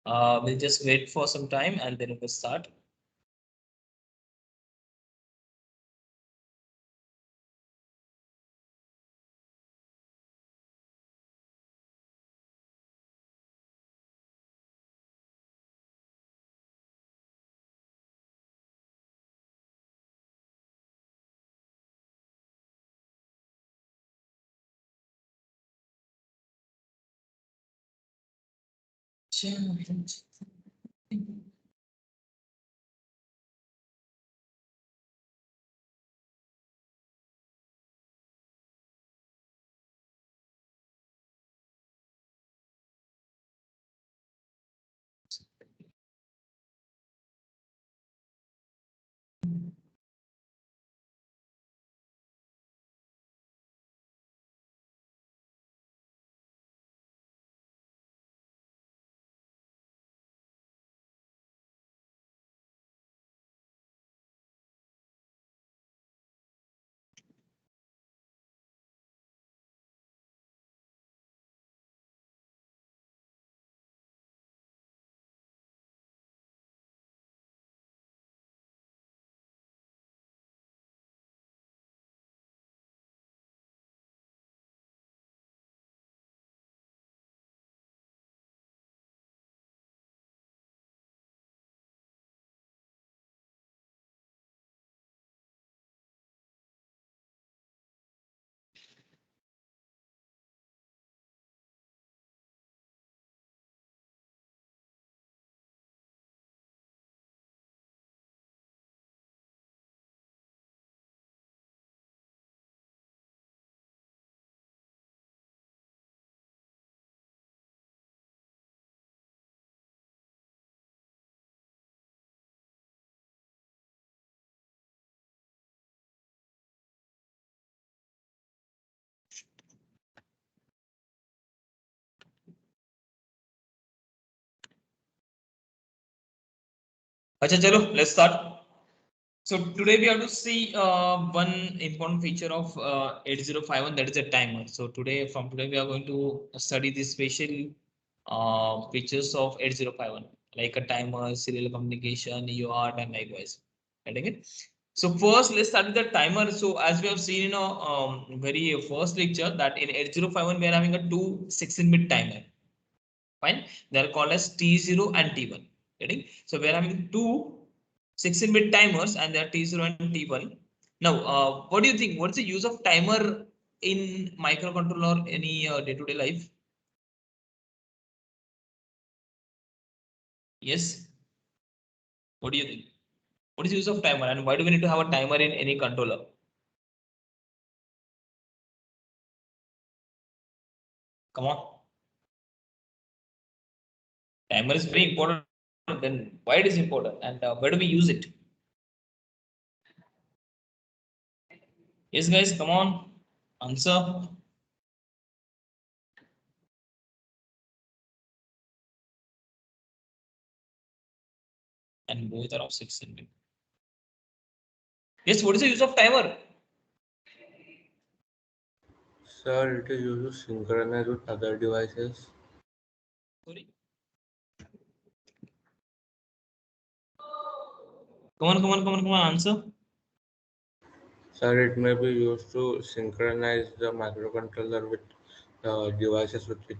We'll just wait for some time and then we'll start. Acha, chalo, let's start. So today we have to see one important feature of 8051, that is a timer. So from today we are going to study the special features of 8051, like a timer, serial communication, UART, and likewise. Right? So first, let's start with the timer. So as we have seen in our very first lecture, that in 8051 we are having a two 16-bit timer. Fine, they are called as T0 and T1. Getting? So we are having two 16-bit timers and they are T0 and T1. Now, what do you think? What's the use of timer in microcontroller or any day-to-day life? Yes. What do you think? What is the use of timer and why do we need to have a timer in any controller? Come on. Timer is very important. Then why it is important and where do we use it? Yes, guys, come on. Answer. And both are of 16-bit. Yes, what is the use of timer? Sir, it is used to synchronize with other devices. Sorry. Come on, answer. Sir, it may be used to synchronize the microcontroller with devices with it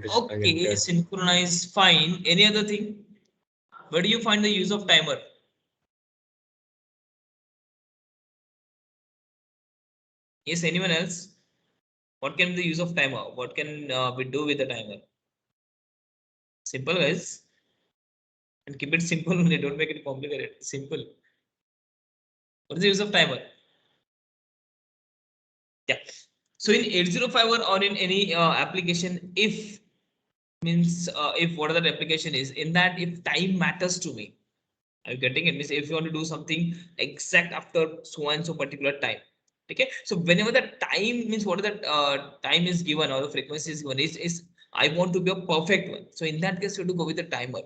is Okay, connected. synchronize, fine. Any other thing? Where do you find the use of timer? Yes, anyone else? What can be the use of timer? What can we do with the timer? Simple, guys. And keep it simple only. Don't make it complicated. Simple. What is the use of timer? Yeah. So in 8051 or in any application, if means if whatever that application is, in that if time matters to me, are you getting it? Means if you want to do something exact after so and so particular time. Okay. So whenever the time means whatever that time is given or the frequency is given is I want to be a perfect one. So in that case, you have to go with the timer.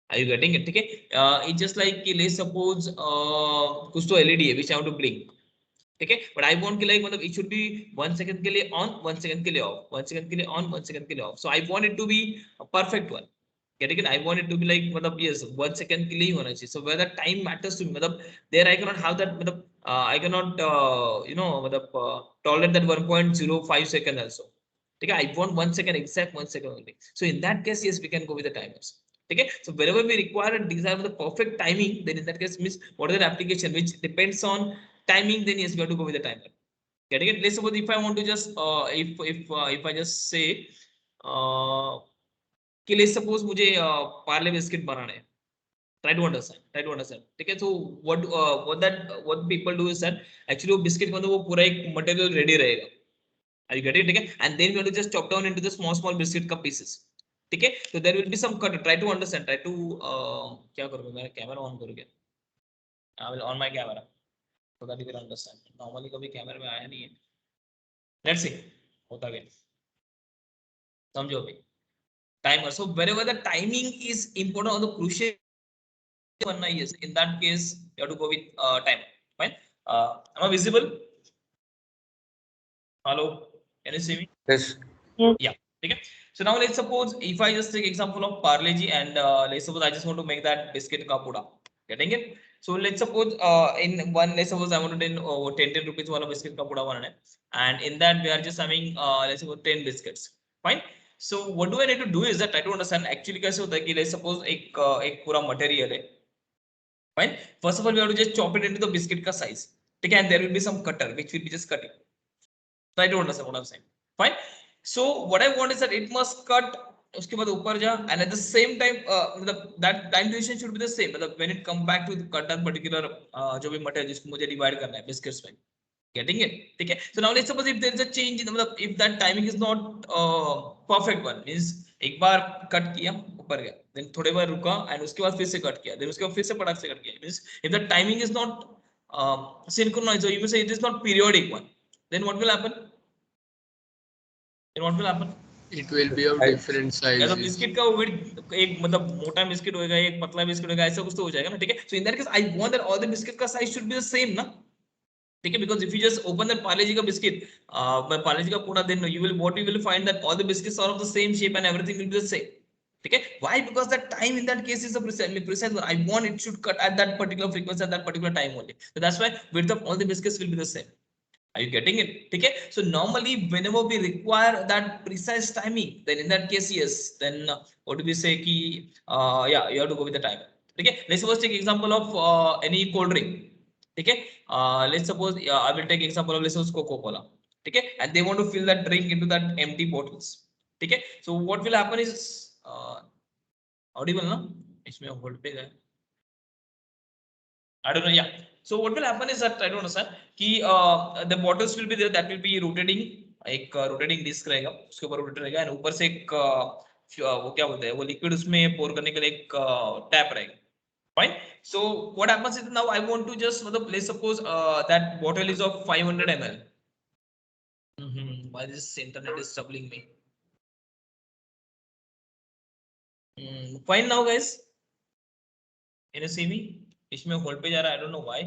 Are you getting it? Okay. It's just like let's suppose कुछ तो LED है which I want to blink. Okay. But I want कि like मतलब it should be 1 second के लिए on, 1 second के लिए off, 1 second के लिए on, 1 second के लिए off. So I want it to be a perfect one. getting it? I want it to be like मतलब yes 1 second के लिए ही होना चाहिए. So where the time matters to me मतलब there I cannot have that मतलब I cannot you know मतलब tolerate that 1.05 second also. ठीक है? I want 1 second, exact 1 second only. So in that case yes we can go with the timers. Okay, so wherever we require and desire the perfect timing, then in that case means what is the application which depends on timing, then yes we have to go with the timer. Getting it? Let's suppose if I want to just if I just say कि let's suppose मुझे Parle biscuit बनाने हैं. Try to understand. ठीक है? So what people do is that actually वो biscuit का वो पूरा एक मटेरियल रेडी रहेगा. Are you getting it? ठीक है? And then we have to just chop down into the small biscuit का pieces. ठीक है? So there will be some cut. Try to understand. Try to क्या करूँगा? मैं कैमरा ऑन करूँगा. I will on my camera so that you will understand. Normally कभी camera में आया नहीं है. Let's see. होता क्या? समझो अभी. Timer. So wherever the timing is important or the crucial one, yes, in that case you have to go with timer. Fine. Am I visible? Hello, can you see me? Yes. Yeah. Okay. So now let's suppose if I just take example of Parle G and let's suppose I just want to make that biscuit ka puda. Getting it? So let's suppose in one, let's suppose I want to 10 rupees wala biscuit ka puda banana, and in that we are just having let's suppose 10 biscuits. Fine. So what do I need to do is that try to understand actually कैसे होता है कि let's suppose एक पूरा material है. Fine. First of all, we have to just chop it into the biscuit ka size. Okay, and there will be some cutter which will be just cutting. Try to understand what I'm saying. Fine. So what I want is that it must cut उसके बाद ऊपर जा and at the same time that time duration should be the same मतलब when it come back to cut that particular जो भी material जिसको मुझे divide करना है बिस्किट्स में. Getting it? ठीक है? So now let's suppose if there is a change in मतलब if that timing is not perfect one means एक बार कट किया ऊपर गया then थोड़े बार रुका and उसके बाद फिर से कट किया then उसके बाद फिर से पटाख से कट किया means if the timing is not synchronized or you may say it is not periodic one then what will happen? Then what will happen? It will be of different या तो sizes. Biscuit का wait एक मतलब मोटा biscuit होएगा एक पतला biscuit होएगा ऐसा कुछ तो हो जाएगा ना. ठीक है? So in that case I want that all the biscuit का size should be the same ना. ठीक है? Because if you just open that Parle G का biscuit Parle G का पूरा then you will what you will find that all the biscuits are of the same shape and everything will be the same. ठीक है? Why? Because the time in that case is a precise one. I want it should cut at that particular frequency at that particular time only. So that's why width of all the biscuits will be the same. Are you getting it? Okay. So normally whenever we require that precise timing, then in that case, yes, then what do we say ki yeah, you have to go with the timer. Okay. Let's suppose take example of any cold drink. Okay. Let's suppose I will take example of let's suppose Coca-Cola. Okay. And they want to fill that drink into that empty bottles. Okay. So what will happen is audible na? इसमें hold पे गया. I don't know. Yeah. So what will happen is that I don't understand कि the bottles will be there that will be rotating एक rotating disc रहेगा उसके ऊपर rotate रहेगा and ऊपर से एक वो क्या बोलते हैं वो liquid उसमें pour करने के लिए एक tap रहेगा. Fine. So what happens is now I want to just मतलब let's suppose that bottle is of 500 ml. Why this internet is troubling me? Fine now guys. Can you see me? इसमें hold पे जा रहा है. I don't know why.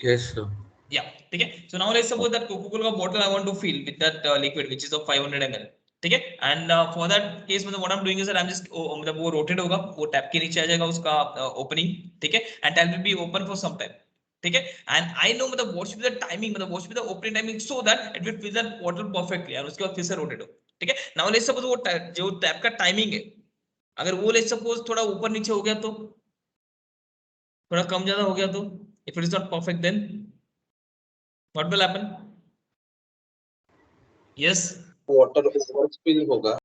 Yes, sir. Yeah, ठीक है. So now let's suppose that Coca-Cola bottle I want to fill with that liquid which is of 500 ml. ठीक है. And for that case मतलब what I'm doing is that I'm just मतलब वो rotate होगा वो tap के नीचे आ जाएगा उसका opening. ठीक है. And that will be open for some time. ठीक है. And I know मतलब what should be the timing मतलब what should be the opening timing so that it will fill that bottle perfectly और उसके बाद फिर से rotate हो. ठीक है. Now let's suppose वो जो टैप का timing है अगर वो let's suppose थोड़ा ऊपर नीचे हो गया तो थोड़ा कम ज्यादा हो गया तो if it is not perfect then what will happen? Yes. Water overspill होगा.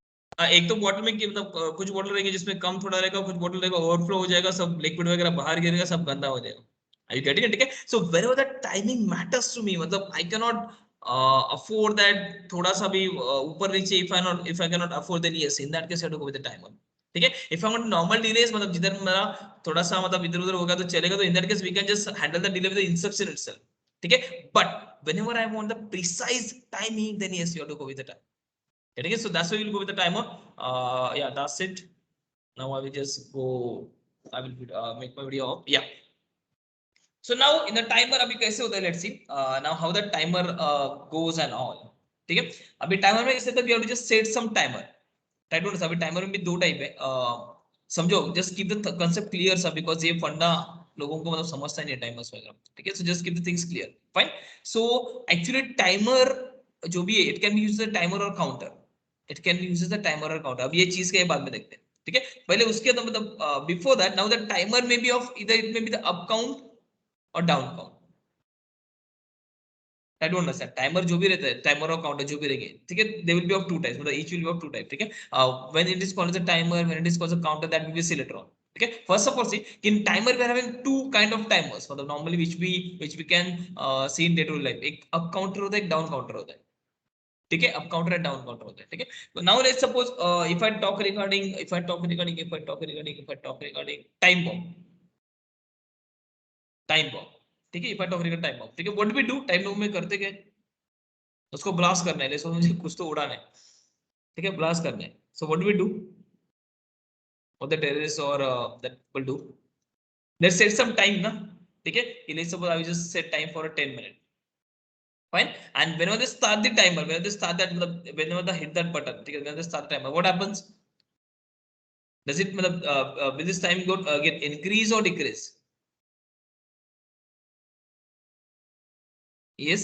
एक तो बॉटल में मतलब कुछ बॉटल रहेंगे जिसमें कम थोड़ा रहेगा कुछ बॉटल रहेगा ओवरफ्लो हो जाएगा सब लिक्विड वगैरह बाहर गिरेगा सब गंदा हो जाएगा. Are you getting it? ठीक है. So wherever the timing matters to me मतलब I cannot afford that थोड़ा सा भी ऊपर नीचे if I cannot afford then yes in that case I have to go with the timer. ठीक है. If I want normal delays मतलब जिधर मेरा थोड़ा सा मतलब इधर उधर होगा तो चलेगा तो in that case we can just handle the delay with the inception itself. ठीक है. But whenever I want the precise timing then yes you have to go with the time. Okay, so that's why we'll go with the timer. Yeah, that's it. Now I will just go. I will make my video off. Yeah. So now in the timer, अभी कैसे होता है? Let's see. Now how the timer goes and all. ठीक है. अभी timer में कैसे होता है? We have to just set some timer. Try to understand. अभी टाइमर में भी दो टाइप है, समझो, just keep the concept clear सा, बिकॉज ये फंडा लोगों को मतलब समझता नहीं है टाइमर्स वगैरह, ठीक है। So just keep the things clear, fine. So actually timer जो भी है, it can be used as timer और counter, it can be used as timer और काउंटर। अब ये चीज के बाद में देखते हैं, ठीक है। पहले उसके अंदर मतलब before that, now the timer may be off इधर, it may be the up count और down count. I don't understand. Timer जो भी रहता है, टाइमर और काउंटर जो भी रहेंगे, ठीक है, they will be of two types, मतलब each will be of two types, ठीक है। When it is called as a timer, when it is called as a counter, that will be see later on, ठीक है। First of all, see in timer we are having two kind of timers, मतलब normally which we can see in day to day life। एक up counter होता है, एक down counter होता है, ठीक है। up counter और down counter होता है, ठीक है। So now let's suppose if I talk regarding time bomb, ठीक है। if I talk regarding time bomb, ठीक है, what do we do time bomb में करते क्या है? उसको ब्लास्ट करना है, जैसे मुझे कुछ तो उड़ाना है, ठीक है, ब्लास्ट करना है। So what do we do, what the terrorist और that people do, let's set some time ना, ठीक है। Let's suppose I just set time for 10 minute, fine. And whenever they start the timer, whenever they start that, मतलब whenever they hit that button, ठीक है, whenever they start timer, what happens, does it मतलब with this time get increase और decrease? Yes,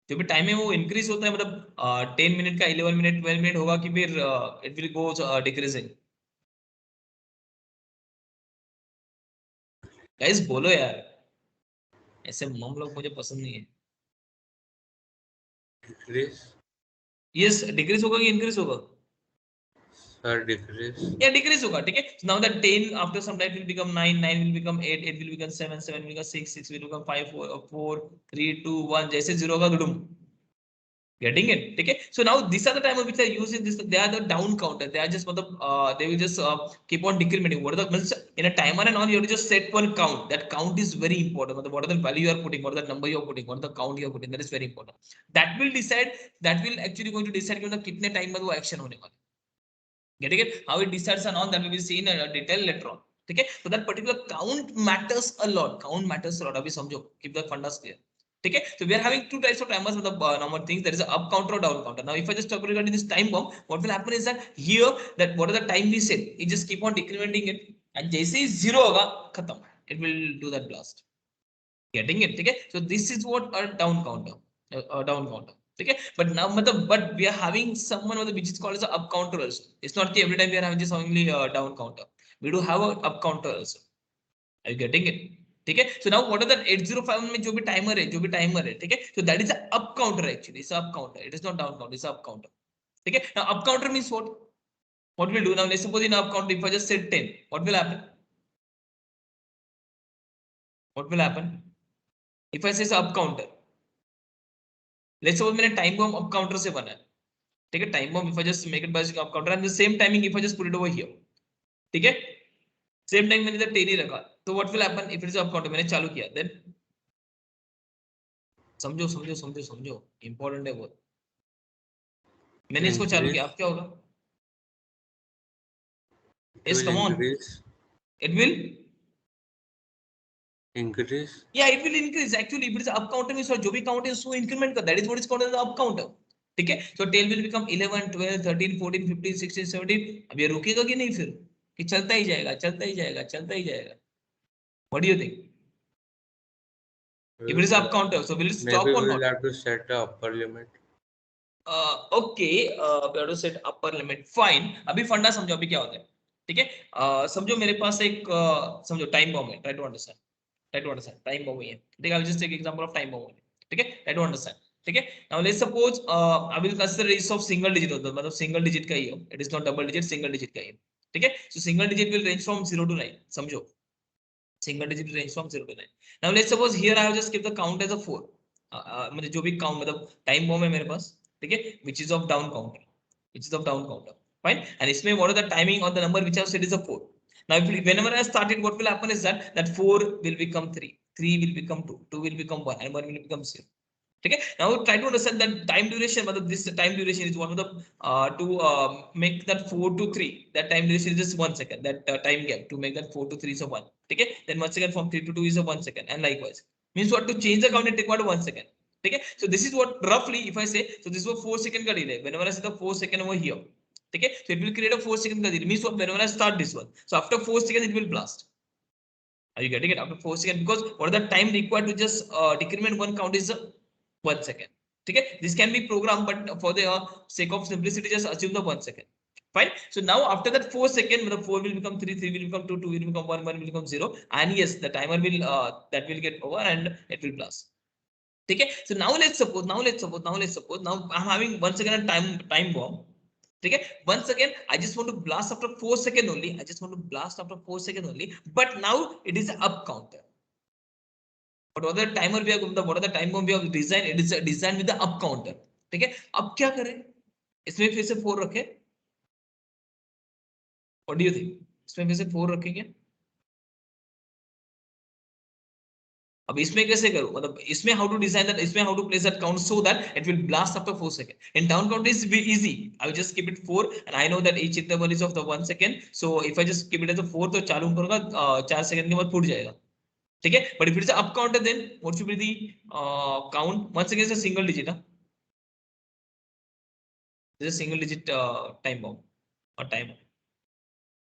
जो भी time है वो increase होता है, मतलब 10 मिनट का 11 मिनट 12 मिनट होगा कि फिर it will go decreasing? Guys बोलो यार, ऐसे मम लोग मुझे पसंद नहीं है। डिक्रीज यस, डिक्रीज होगा कि इंक्रीज होगा? Sir, decrease. या डिक्रीज होगा, ठीक है। Now that 10 after some time will become 9, 9 will become 8, 8 will become 7, 7 will become 6, 6 will become 5, 4, 3, 2, 1, जैसे 0 होगा गुडुम, getting it, ठीक है। So now these are the timer which are used in this, they are the down counter, they are just मतलब they will just keep on decrementing, what are the means in a timer and all, you have to just set one count, that count is very important, मतलब what are the value you are putting, what are the number you are putting, what are the count you are putting, that is very important, that will decide, that will actually going to decide कि मतलब कितने time में वो action होने वाला है, getting it, how it decides and all that will be seen in detail later on, ठीक है। So that particular count matters a lot, count matters a lot, अभी समझो, keep the fundas clear, ठीक है। So we are having two types of timers with the normal things, there is a up counter or down counter. Now if I just talk regarding this time bomb, what will happen is that here, that what are the time we set, it just keep on decrementing it, and जैसे ही 0 होगा खत्म, it will do that blast, getting it, ठीक है। So this is what a down counter, down counter, ठीक है। But now मतलब, but we are having someone which is called as a up counter also. It's not every time we are having just only down counter, we do have a up counter also, are you getting it, ठीक है। So now what are that 805 में जो भी timer है, ठीक है, so that is a up counter, actually it's a up counter, it is not down counter, it's a up counter, ठीक है। Now up counter means what we'll do now, let's suppose in up counter if I just set 10, what will happen, if I say up counter, let's suppose मैंने time bomb up counter से बना है, ठीक है, time bomb if I just make it by up counter and the same timing if I just put it over here, ठीक है, same time मैंने इधर 10 ही रखा, तो what will happen if it is up counter, मैंने चालू किया, then समझो समझो समझो समझो, इंपॉर्टेंट है वो, मैंने इसको चालू किया, अब क्या होगा? Yes, come on, it will increase, या it will increase, actually if it is up counter means जो भी काउंट है उसको इंक्रीमेंट कर, that is what is called as up counter, ठीक है। सो 10 विल बिकम 11, 12, 13, 14, 15, 16, 17, अब ये रुकेगा कि नहीं फिर, कि चलता ही जाएगा, चलता ही जाएगा, चलता ही जाएगा, what do you think? If it is up counter, so will it stop maybe or we'll not? have to set a upper limit. Okay, we have to set upper limit, fine। अभी फंडा समझो, अभी क्या होता है, ठीक है। समझो मेरे पास एक समझो टाइम बॉम्ब है, try to understand time bomb है, ठीक है। I will just take example of time bomb, ठीक है, ट्राई टू अंडरस्टैंड, ठीक है। Now let's suppose I will consider its of single digit होता है, मतलब सिंगल डिजिट का ही हो, it is not double digit, single digit का ही, ठीक है। So single digit will range from 0 to 9, समझो, single digit range from 0 to 9. Now let's suppose here I have just give the count as a 4, मतलब जो भी count मतलब time bomb है मेरे पास, ठीक है, which is of down counter, fine। and इसमें what are the timing or the number which I have said is a 4. Now if whenever I start it, what will happen is that 4 will become 3, 3 will become 2, 2 will become 1, and 1 will become 0, ठीक है। now try to understand that time duration, मतलब this time duration is one of the to make that 4 to 3, that time duration is just 1 second, that time gap to make that 4 to 3 is a 1, ठीक है। then once again from 3 to 2 is a 1 second, and likewise means what, to change the count it required 1 second, ठीक है. So this is what roughly if I say, so this was 4 second का delay. Whenever I see the 4 second over here, ठीक है, so it will create a 4 second का delay. Means what? Whenever I start this one, so after 4 seconds it will blast. Are you getting it? After 4 seconds, because what is the time required to just decrement one count is 1 second. ठीक है, this can be programmed, but for the sake of simplicity, just assume the 1 second. Fine. So now after that 4 second, the 4 will become 3, 3 will become 2, 2 will become 1, 1 will become 0, and yes, the timer will that will get over and it will blast. Okay, so now let's suppose now I'm having once again a time bomb. Okay, once again I just want to blast after 4 seconds only. But now it is an up counter. But what are the timer we have, what are the time bomb we have designed? It is designed with the up counter. ठीक है, अब क्या करें? इसमें फिर से 4 रखें. What do you think? इसमें फिर से 4 रखेंगे. अब इसमें कैसे करूं, मतलब इसमें how to design that, इसमें how to place that count so that it will blast after 4 seconds. In down count is easy. I will just keep it 4 and I know that each interval is of the 1 second. So if I just keep it as a 4 तो चालू करूंगा 4 second के बाद फूट जाएगा. ठीक है, but if it is up counter then what should be the count? Once again it's a single digit. This is a single digit time bomb or timer.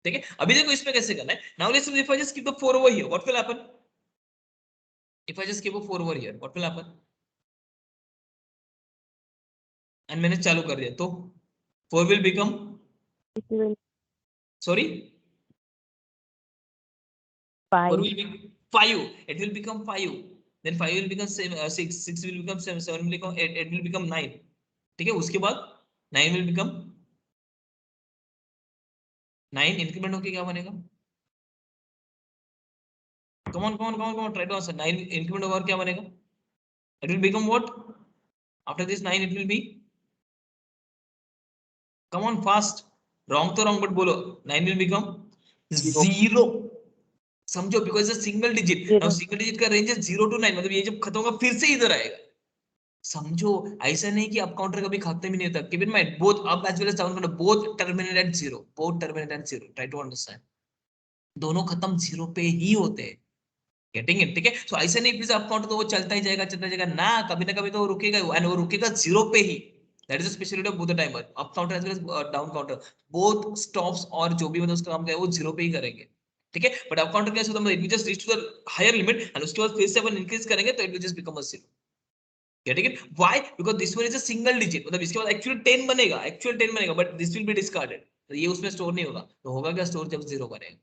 ठीक है, अभी देखो इसमें कैसे करना है. Now let's say if I just keep the 4 over here, what will happen? If I just keep a 4 over here, what will happen? And मैंने चालू कर दिया तो 4 will become, sorry, 4 will be 5. It will become 5. Then 5 will become 6. 6 will become 7. 7 will become 8. 8 will become 9. ठीक है, उसके बाद 9 will become 9. Increment होके क्या बनेगा? Come on, try to answer. 9 increment over क्या बनेगा? It will become what? After this 9 it will be, come on fast. Wrong तो wrong, but बोलो. 9 will become 0. समझो, because it's a single digit. Now single digit का range है 0 to 9, मतलब ये जब खत्म होगा फिर से इधर आएगा. समझो, ऐसा नहीं कि अप काउंटर कभी खाते में नहीं होता. Keep in mind both up as well as down counter both terminate at 0. Try to understand. दोनों खत्म 0 पे ही होते हैं. Getting it? ठीक है, so ऐसा नहीं प्लीज अप काउंटर तो वो चलता ही जाएगा ना, कभी ना कभी तो वो रुकेगा, एंड वो रुकेगा 0 पे ही. That is the speciality of both the timer, up counter as well as down counter. Both stops और जो भी मतलब उसका काम है वो 0 पे ही करेंगे. ठीक है, बट अप काउंटर कैसे होता है, it will just reach to the higher limit and उसके बाद फिर से अपन इंक्रीज करेंगे तो it will just become a 0. Getting it? Why? Because this one is a single digit. मतलब इसके बाद एक्चुअल 10 बनेगा, but this will be discarded. तो ये उसमें स्टोर नहीं होगा. तो होगा क्या स्टोर जब 0 बनेगा.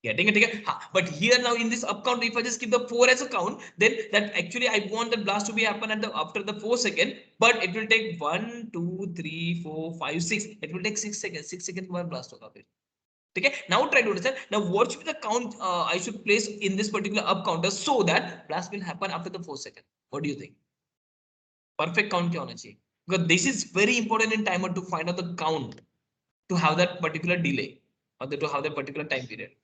Getting it? Okay? But here now in this up count, if I just keep the 4 as a count, then that actually I want the blast to be happen at the after the 4 second, but it will take 1, 2, 3, 4, 5, 6. It will take 6 seconds. 6 seconds more blast होगा फिर. Okay? Now try to understand. Now what should be the count I should place in this particular up counter so that blast will happen after the 4 second. What do you think? Perfect count क्या होना चाहिए? Because this is very important in timer to find out the count to have that particular delay or to have that particular time period.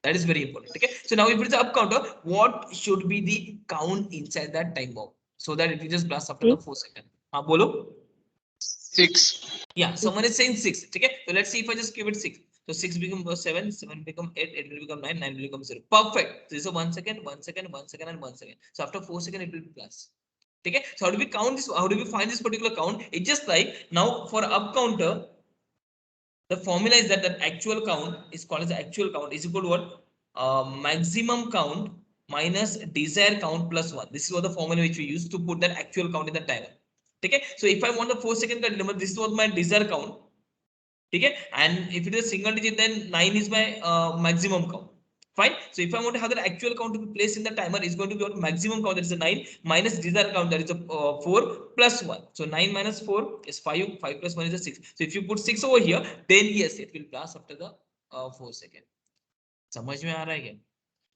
That is very important. Okay, so now if it's up counter, what should be the count inside that time bomb so that it will just blast after the 4 seconds? हाँ बोलो. 6. Yeah, someone is saying 6. Okay, so let's see if I just give it 6. So 6 become 7, 7 become 8, 8 will become 9, 9 will become 0. Perfect. So this is 1 second, 1 second, 1 second, and 1 second. So after 4 seconds it will blast. Okay, so how do we count this? How do we find this particular count? It's just like now for up counter. The formula is that the actual count is called as the actual count is equal to what? Maximum count minus desired count plus 1. This is what the formula which we use to put that actual count in the timer. Okay, so if I want the 4 second number, this was my desired count. Okay, and if it is a single digit, then 9 is my maximum count. Fine. So if I want to have the actual count to be placed in the timer, is going to be what maximum count, that is a 9 minus desired count, that is a 4 plus 1. So 9 minus 4 is 5. 5 plus 1 is a 6. So if you put 6 over here, then yes, it will blast after the 4 seconds. समझ में आ रहा है क्या?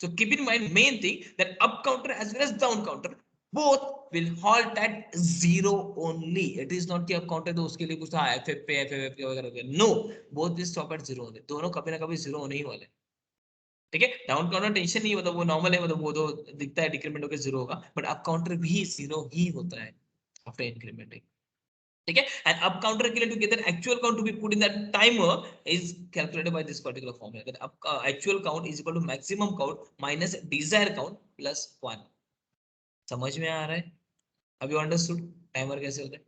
So keep in mind main thing that up counter as well as down counter both will halt at 0 only. It is not कि up counter तो उसके लिए कुछ था FF पे वगैरह. No, both will stop at 0 only. दोनों कभी ना कभी 0 होने ही वाले. ठीक है, डाउन काउंटर टेंशन नहीं, मतलब वो नॉर्मल है, मतलब वो तो दिखता है डिक्रीमेंट होकर 0 होगा, बट अप काउंटर भी 0 ही होता है आफ्टर इंक्रीमेंटिंग. ठीक है, एंड अप काउंटर के लिए to get that actual count to be put in that timer is calculated by this particular formula, that up actual count is equal to maximum count minus desire count plus 1. समझ में आ रहा है? Have you understood timer कैसे होता है?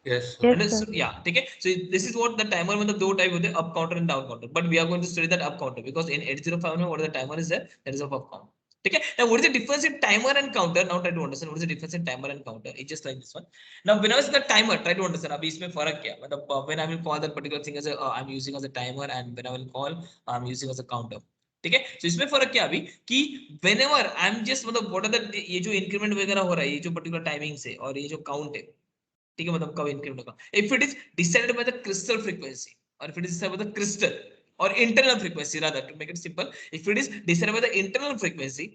Yes, sir. Understood? Yeah, ठीक है. So this is what the timer मतलब दो type होते हैं, up counter and down counter. But we are going to study that up counter because in 8051 में what the timer is there, that is of up counter. ठीक है. Now what is the difference in timer and counter? Now try to understand what is the difference in timer and counter. It's just like this one. Now when I was the timer, try to understand अभी इसमें फर्क क्या है? मतलब when I will call that particular thing as a I'm using as a timer and when I will call I'm using as a counter. ठीक है. So इसमें फर्क क्या अभी कि whenever I'm just मतलब what are the ये जो इंक्रीमेंट वगैरह हो रहा है ये जो पर्टिकुलर टाइमिंग से और ये जो काउंट है ठीक है मतलब कब इंक्रीमेंट होगा if it is decided by the crystal frequency और if it is decided by the crystal or internal frequency rather to make it simple if it is decided by the internal frequency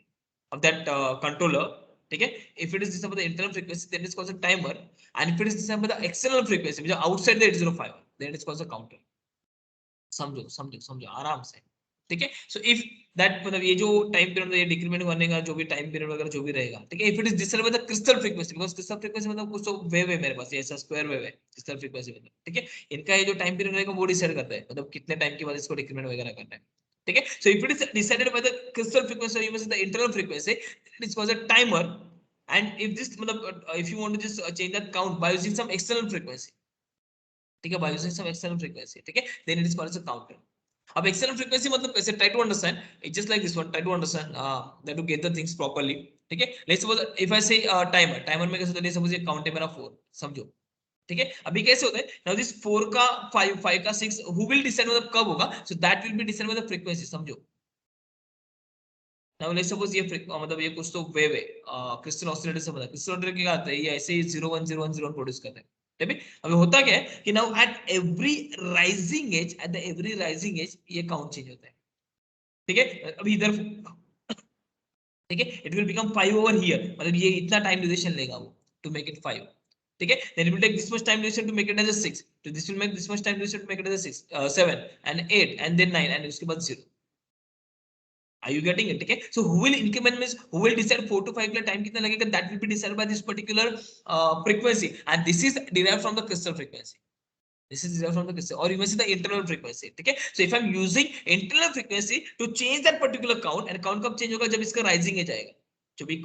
of that controller ठीक है if it is decided by the internal frequency then it is called a timer and if it is decided by the external frequency which is outside the 805 then it is called a counter समझो समझो समझो आराम से ठीक है so if that मतलब ये जो टाइम पीरियड ये डिक्रीमेंट करने का जो भी टाइम पीरियड वगैरह जो भी रहेगा ठीक है if it is decided by the crystal frequency because crystal frequency मतलब कुछ तो वेव है मेरे पास ऐसा स्क्वायर वेव है क्रिस्टल फ्रीक्वेंसी मतलब ठीक है इनका ये जो टाइम पीरियड रहेगा वो डिसाइड करता है मतलब कितने टाइम के बाद इसको डिक्रीमेंट वगैरह करना है ठीक है so if it is decided by the crystal frequency you mean the internal frequency it is called a timer and if this मतलब if you want to just change that count by using some external frequency ठीक है by using some external frequency ठीक है then it is called as a counter अब external frequency मतलब कैसे try to understand it's just like this one try to understand that to get the things properly ठीक है let's suppose if I say timer में कैसे होता है suppose ये count है मेरा 4 समझो ठीक है अभी कैसे होता है now this 4 का 5 का 6 who will decide मतलब कब होगा so that will be decided by the frequency समझो now let's suppose ये मतलब ये कुछ तो वेव है क्रिस्टल ऑसिलेटर से बना क्रिस्टल ऑसिलेटर क्या आता है ये ऐसे ही 01010 प्रोड्यूस करता है ठीक है अभी होता क्या है कि now at every rising edge at the every rising edge ये काउंट चेंज होता है ठीक है अभी इधर ठीक है it will become 5 over here मतलब ये इतना टाइम ड्यूरेशन लेगा वो टू मेक इट 5 ठीक है then it will take this much time duration to make it as a 6 so this will make this much time duration to make it as a 6 7 and 8 and then 9 and उसके बाद 0 are you getting it okay so who will increment means who will decide 4 to 5 का time कितना लगेगा that will be decided by this particular frequency and this is derived from the crystal frequency this is derived from the crystal or you may say the internal frequency okay so if I'm using internal frequency to change that particular count and count कब change होगा जब इसका rising edge आएगा जो भी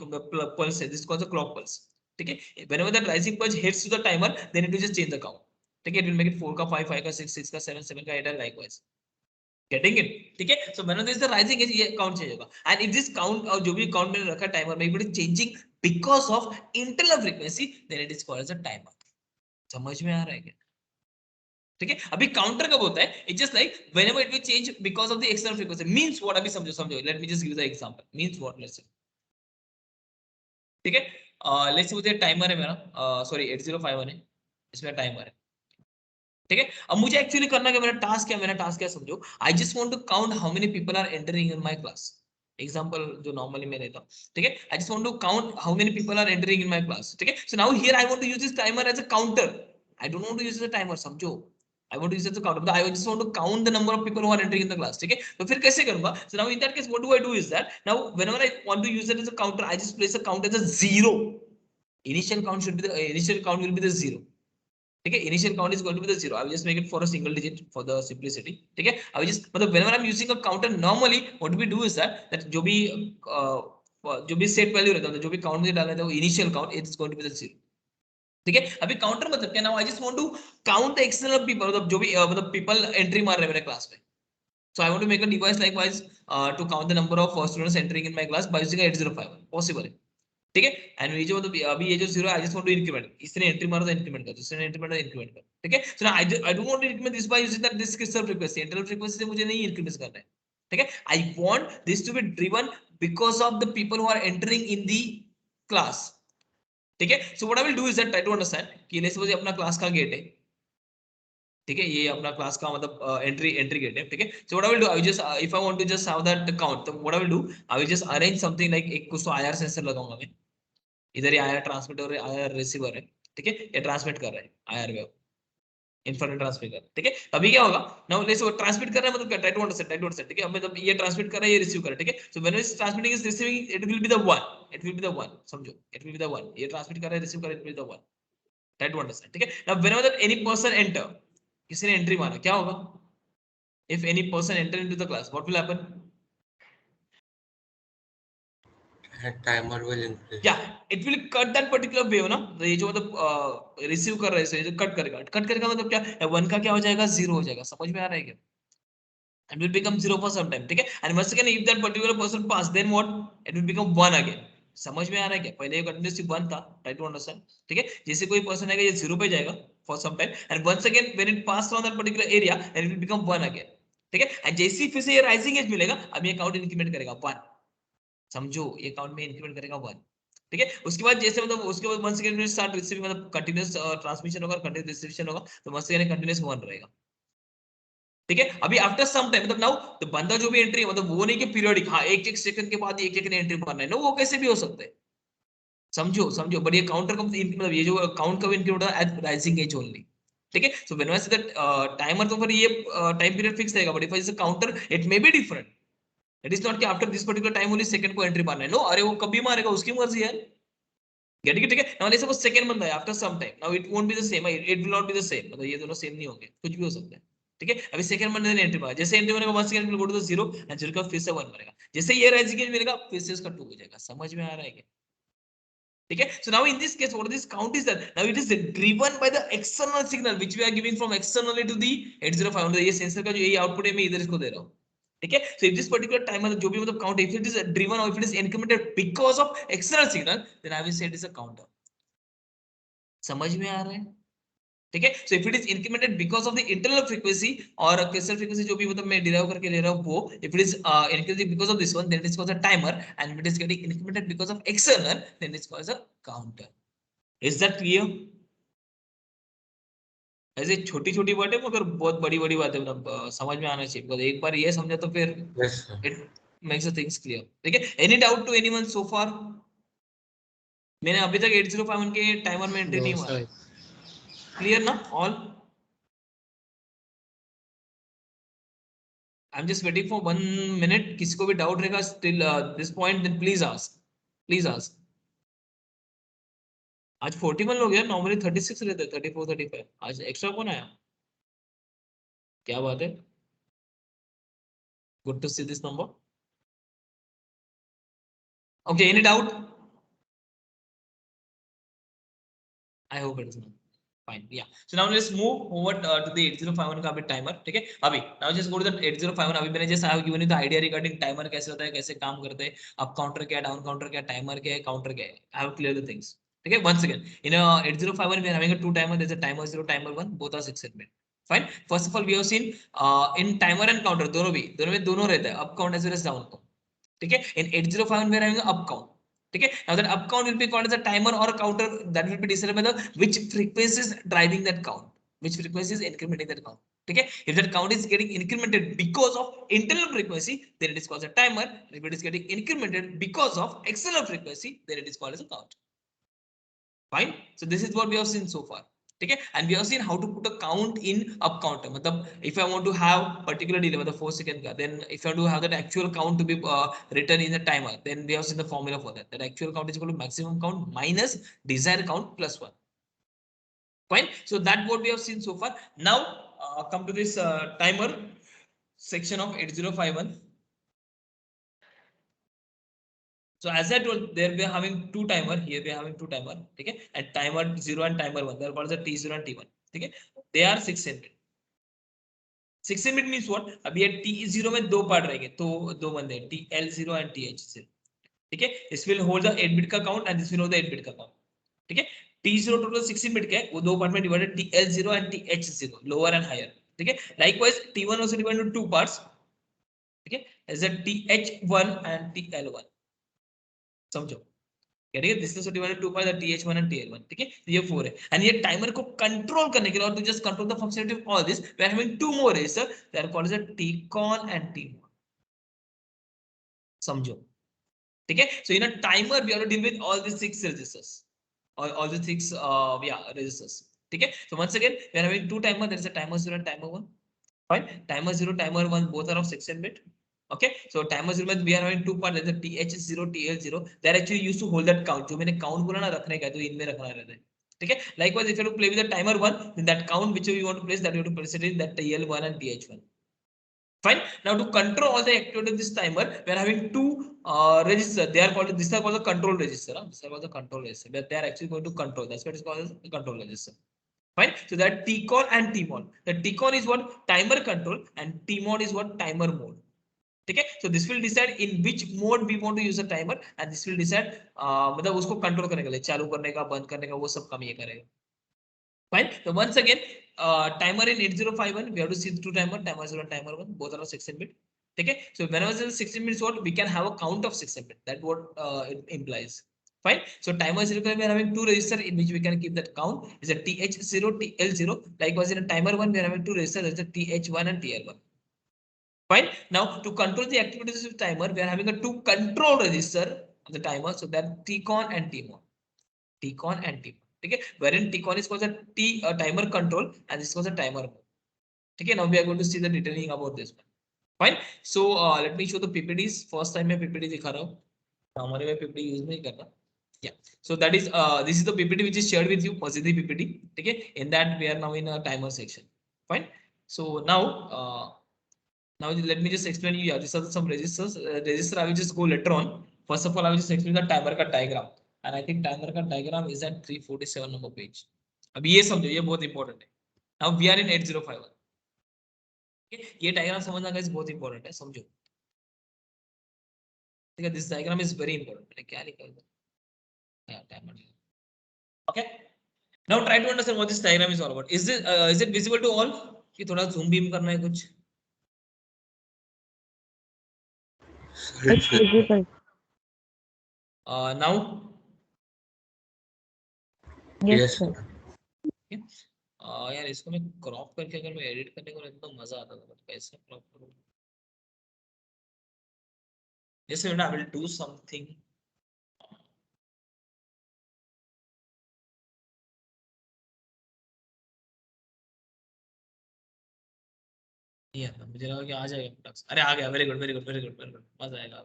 pulse है this is called the clock pulse ठीक है whenever that rising pulse hits to the timer then it will just change the count ठीक है it will make it 4 का 5 5 का 6 6 का 7 7 का 8 and likewise getting it ठीक है so whenever there is the rising edge ये count change होगा and if this count और जो भी count मैंने रखा timer में if it is changing because of internal frequency then it is called as a timer समझ में आ रहा है क्या ठीक है अभी काउंटर कब होता है it's just like whenever it will change because of the external frequency means what अभी समझो समझो let me just give the example means what let's say ठीक है लेट्स सपोज ये टाइमर है मेरा सॉरी 8051 है इसमें टाइमर है ठीक है अब मुझे एक्चुअली करना क्या मेरा टास्क क्या समझो I just want to count how many people are entering in my class example जो नॉर्मली मैं देता हूं ठीक है I just want to count how many people are entering in my class ठीक है so now here I want to use this timer as a counter I don't want to use the timer समझो I want to use it as a counter. But I just want to count the number of people who are entering in the class. ठीक है? तो फिर कैसे करूँगा? So now in that case, what do I do is that now whenever I want to use it as a counter, I just place a count as a 0. Initial count should be the initial count will be the 0. ठीक है initial count is going to be the 0. I will just make it for a single digit for the simplicity. ठीक है I will just मतलब whenever I'm using a counter normally what we do is that जो भी set value रहता है जो भी count में डाला था वो initial count it is going to be the 0. ठीक है अभी काउंटर मतलब क्या ना I just want to count the external people मतलब जो भी मतलब पीपल एंट्री मार रहे हैं मेरे क्लास में so I want to make a device likewise to count the number of students entering in my class by using 8051 possible है ठीक है एंड ये जो मतलब अभी ये जो 0 I just want to increment इसने एंट्री मारा तो इंक्रीमेंट कर दूसरे ने एंट्री मारा तो इंक्रीमेंट कर ठीक है so I don't want to increment this by using that this crystal frequency internal frequency से मुझे नहीं इंक्रीमेंट करना है ठीक है I want this to be driven because of the people who are entering in the class ठीक है so what I will do is that try to understand कि लेट्स सपोज ये अपना क्लास का गेट है ठीक है ये अपना क्लास का मतलब एंट्री गेट है ठीक है so what I will do I just if I want to just have that count तो what I will do I will just arrange something like एक कुछ तो आईआर सेंसर लगाऊंगा मैं इधर ये आईआर ट्रांसमीटर और आईआर रिसीवर है ठीक है ये ट्रांसमिट कर रहा है आईआर वेव इंफ्रारेड ट्रांसमिट कर ठीक है अभी क्या होगा नाउ लेट्स वो ट्रांसमिट कर रहा है मतलब क्या ट्राई टू अंडरस्टैंड ठीक है अब मतलब ये ट्रांसमिट कर रहा है ये रिसीव कर रहा है ठीक है so when it is transmitting is receiving it will be the one it will be the one समझो it will be the one ये ट्रांसमिट कर रहा है रिसीव कर रहा है it will be the one try to understand ठीक है now whenever that any person enter किसी ने एंट्री मारा क्या होगा if any person enter into the class what will happen timer will increase. Yeah, it will cut that particular wave ना, तो ये जो मतलब रिसीव कर रहे हैं, जो कट करेगा मतलब क्या, 1 का क्या हो जाएगा, 0 हो जाएगा. समझ में आ रहा है क्या? And will become 0 for some time. ठीक है. And once again if that particular person pass, then what, it will become 1 again. समझ में आ रहा है क्या? पहले ये कंटिन्यूसली 1 था. Try to understand. ठीक है. जैसे कोई पर्सन आएगा, ये 0 पे जाएगा for some time, and once again when it pass from that particular area, then it will become 1 again. ठीक है. And जैसे ही फिर से ये राइजिंग एज मिलेगा, अब ये काउंट इंक्रीमेंट करेगा 1. समझो, ये काउंट में इंक्रीमेंट करेगा 1. ठीक है. उसके बाद जैसे मतलब उसके बाद once again स्टार्ट रिसीविंग, मतलब कंटीन्यूअस ट्रांसमिशन होगा, कंटीन्यूअस डिस्ट्रीब्यूशन होगा, तो once again कंटीन्यूअस 1 रहेगा. ठीक है. अभी आफ्टर सम टाइम मतलब नाउ तो बंदा जो भी एंट्री मतलब वो नहीं कि पीरियडिक, हाँ एक एक सेकंड के बाद एक एक ने एंट्री मारना है, नो, वो कैसे भी हो सकते हैं. समझो बट ये काउंटर का मतलब ये जो काउंट का इंक्रीमेंट होता है एट राइजिंग एज ओनली. ठीक है. So when I say that timer, तो फिर ये टाइम पीरियड फिक्स रहेगा, but if I say counter it may be different. It is not कि after this particular time only second को entry मारना है, नो, अरे वो कभी मारेगा, उसकी मर्जी है. Get it. ठीक है. नाउ लेट्स सपोज सेकंड बंदा है, after some time, now it won't be the same, it will not be the same, मतलब ये दोनों सेम नहीं होंगे, कुछ भी हो सकता है. ठीक है. अभी सेकंड बंदे ने एंट्री मारा, जैसे एंट्री मारेगा once again will go to the 0 and 0 का फिर से 1 मारेगा, जैसे ये राइजिंग एज मिलेगा फिर से उसका 2 हो जाएगा. समझ में आ रहा है क्या? ठीक है. So now in this case what this count is that now it is driven by the external signal which we are giving from externally to the 8051. ये सेंसर का जो ये आउटपुट है, मैं इधर इसको दे रहा हूँ. ठीक है. So if this particular timer जो भी मतलब count, if it is driven or if it is incremented because of external signal, then I will say it is a counter. समझ में आ रहा है? ठीक है. So if it is incremented because of the internal frequency और crystal frequency जो भी मतलब मैं डिराइव करके ले रहा हूं वो, if it is increasing because of this one, then it is called a timer, and it is getting incremented because of external, then it is called a counter. Is that clear? ऐसे छोटी छोटी बातें मगर बहुत बड़ी बड़ी बातें मतलब समझ में आना चाहिए, बिकॉज एक बार ये समझा तो फिर Yes, sir. It makes the things clear. ठीक है. Any doubt to anyone so far? मैंने अभी तक 8051 के टाइमर में एंट्री नहीं No, मारा. sir. क्लियर ना all? I'm just waiting for 1 minute. किसी को भी डाउट रहेगा still this point, then please ask. Please ask. आज 41 लोग हैं, नॉर्मली 36 रहते हैं, 34 35. आज एक्स्ट्रा कौन आया? क्या बात है? Good to see this number. Okay, any doubt? I hope it is not. Fine. Yeah. So now let's move over to the 8051 का भी timer. ठीक है. अभी now just go to the 8051. अभी मैंने just I have given you the idea regarding timer कैसे होता है, कैसे काम करते हैं, up counter क्या है, down counter क्या है, timer क्या है, counter क्या है. I have cleared the things. Okay, once again, in a 8051 we are having a two timer. There's a timer 0, timer 1. Both are 6-bit. Fine. First of all, we have seen in timer and counter दोनों रहता है, up count as well as down count. ठीक है. In 8051 we are having a up count. ठीक है. Now that up count will be called as a timer or a counter that will be decided by the which frequency is driving that count, which frequency is incrementing that count. ठीक है. If that count is getting incremented because of internal frequency, then it is called as a timer. If it is getting incremented because of external frequency, then it is called as a counter. Fine. So this is what we have seen so far. ठीक है. And we have seen how to put a count in up counter. मतलब if I want to have particular delay मतलब 4 second का, then if I want to have that actual count to be written in the timer, then we have seen the formula for that. That actual count is equal to maximum count minus desired count plus 1. Fine. So that what we have seen so far. Now come to this timer section of 8051. So as I told, there we are having two timer. Here we are having two timer. Okay, and timer 0 and timer 1. They are called the T0 and T1. Okay, they are 6-bit. 6-bit means what? अभी ये T0 में दो part रहेंगे, तो दो बंदे TL0 and TH0. ठीक है. This will hold the 8-bit का count and this will hold the 8-bit का count. ठीक है. T0 total 16-bit का है, वो दो पार्ट में divided TL0 and TH0, lower and higher. ठीक है. Likewise T1 also divided into two parts. ठीक है, as a TH1 and TL1. समझो. ठीक है. This is divided 2 by the TH1 and TL1. ठीक है. ये 4 है. एंड ये टाइमर को कंट्रोल करने के लिए, और to just control the functionality of all this, we are having two more register, they are called as TCON and TMOD. समझो. ठीक है. So in a timer we have to deal with all the 6 registers, all the 6 registers. ठीक है. So once again we are having two timer. There is a timer 0 and timer 1. Fine. Timer 0, timer 1, both are of 16-bit. Okay, so timer 0 में we are having two parts, there's a TH0, TL0. They are actually used to hold that count. जो मैंने count बोला ना रखने का, तो इनमें रखना रहता है. ठीक है. Likewise, if you have to play with the timer 1, then that count which you want to place, that you have to place it in that TL1 and TH1. Fine. Now to control all the activity of this timer, we are having two register. They are called, these are called the control register. These are called the control register. They are actually going to control. That's what is called as the control register. Fine. So that TCON and TMOD. The TCON is what? Timer control, and TMOD is what? Timer mode. Okay. So this will decide in which mode we want to use a timer, and this will decide मतलब उसको control करने के लिए, चालू करने का, बंद करने का, वो सब काम ये करेगा. Fine. So once again, timer in 8051, we have to see the two timer 0 and timer 1, both are 16 bit. Okay. So whenever it is 16 bits, what we can have a count of 16 bit. That's what it implies. Fine. So timer 0, we are having two registers in which we can keep that count. Is a TH0, TL0. Likewise, in a timer 1, we are having two registers. That's a TH1 and TL1. Fine. Now to control the activities of timer, we are having a two control register of the timer. So that TCON and TMOD. TCON and TMOD. Okay, wherein TCON is called a timer control, and this was a timer mode. Okay, now we are going to see the detailing about this one. Fine. So let me show the PPTs. First time मैं PPT दिखा रहा हूँ. हमारे में PPT use नहीं करना. Yeah. So that is this is the PPT which is shared with you. Positive PPT. Okay. In that we are now in a timer section. Fine. So now let me just explain you. Yeah, these are some registers. Register I will just go later on. First of all, I will just explain the timer का diagram. And I think timer का diagram is at 347 number page. अभी ये समझो, ये बहुत important है. Now we are in 8051. Okay, ये diagram समझना guys बहुत important है, समझो. ठीक है, this diagram is very important. मैंने क्या लिखा है? Yeah, timer. Okay. Now try to understand what this diagram is all about. Is it visible to all? कि थोड़ा zoom beam करना है कुछ? It's visible. Now. Yes, sir. यार इसको मैं क्रॉप करके अगर मैं एडिट करने को रहता तो मजा आता था, कैसे क्रॉप करूं? जैसे I will do something. ये मुझे लगा कि आ जाएगा प्रोडक्ट्स. अरे आ गया. Very good very good very good very good. मजा आएगा.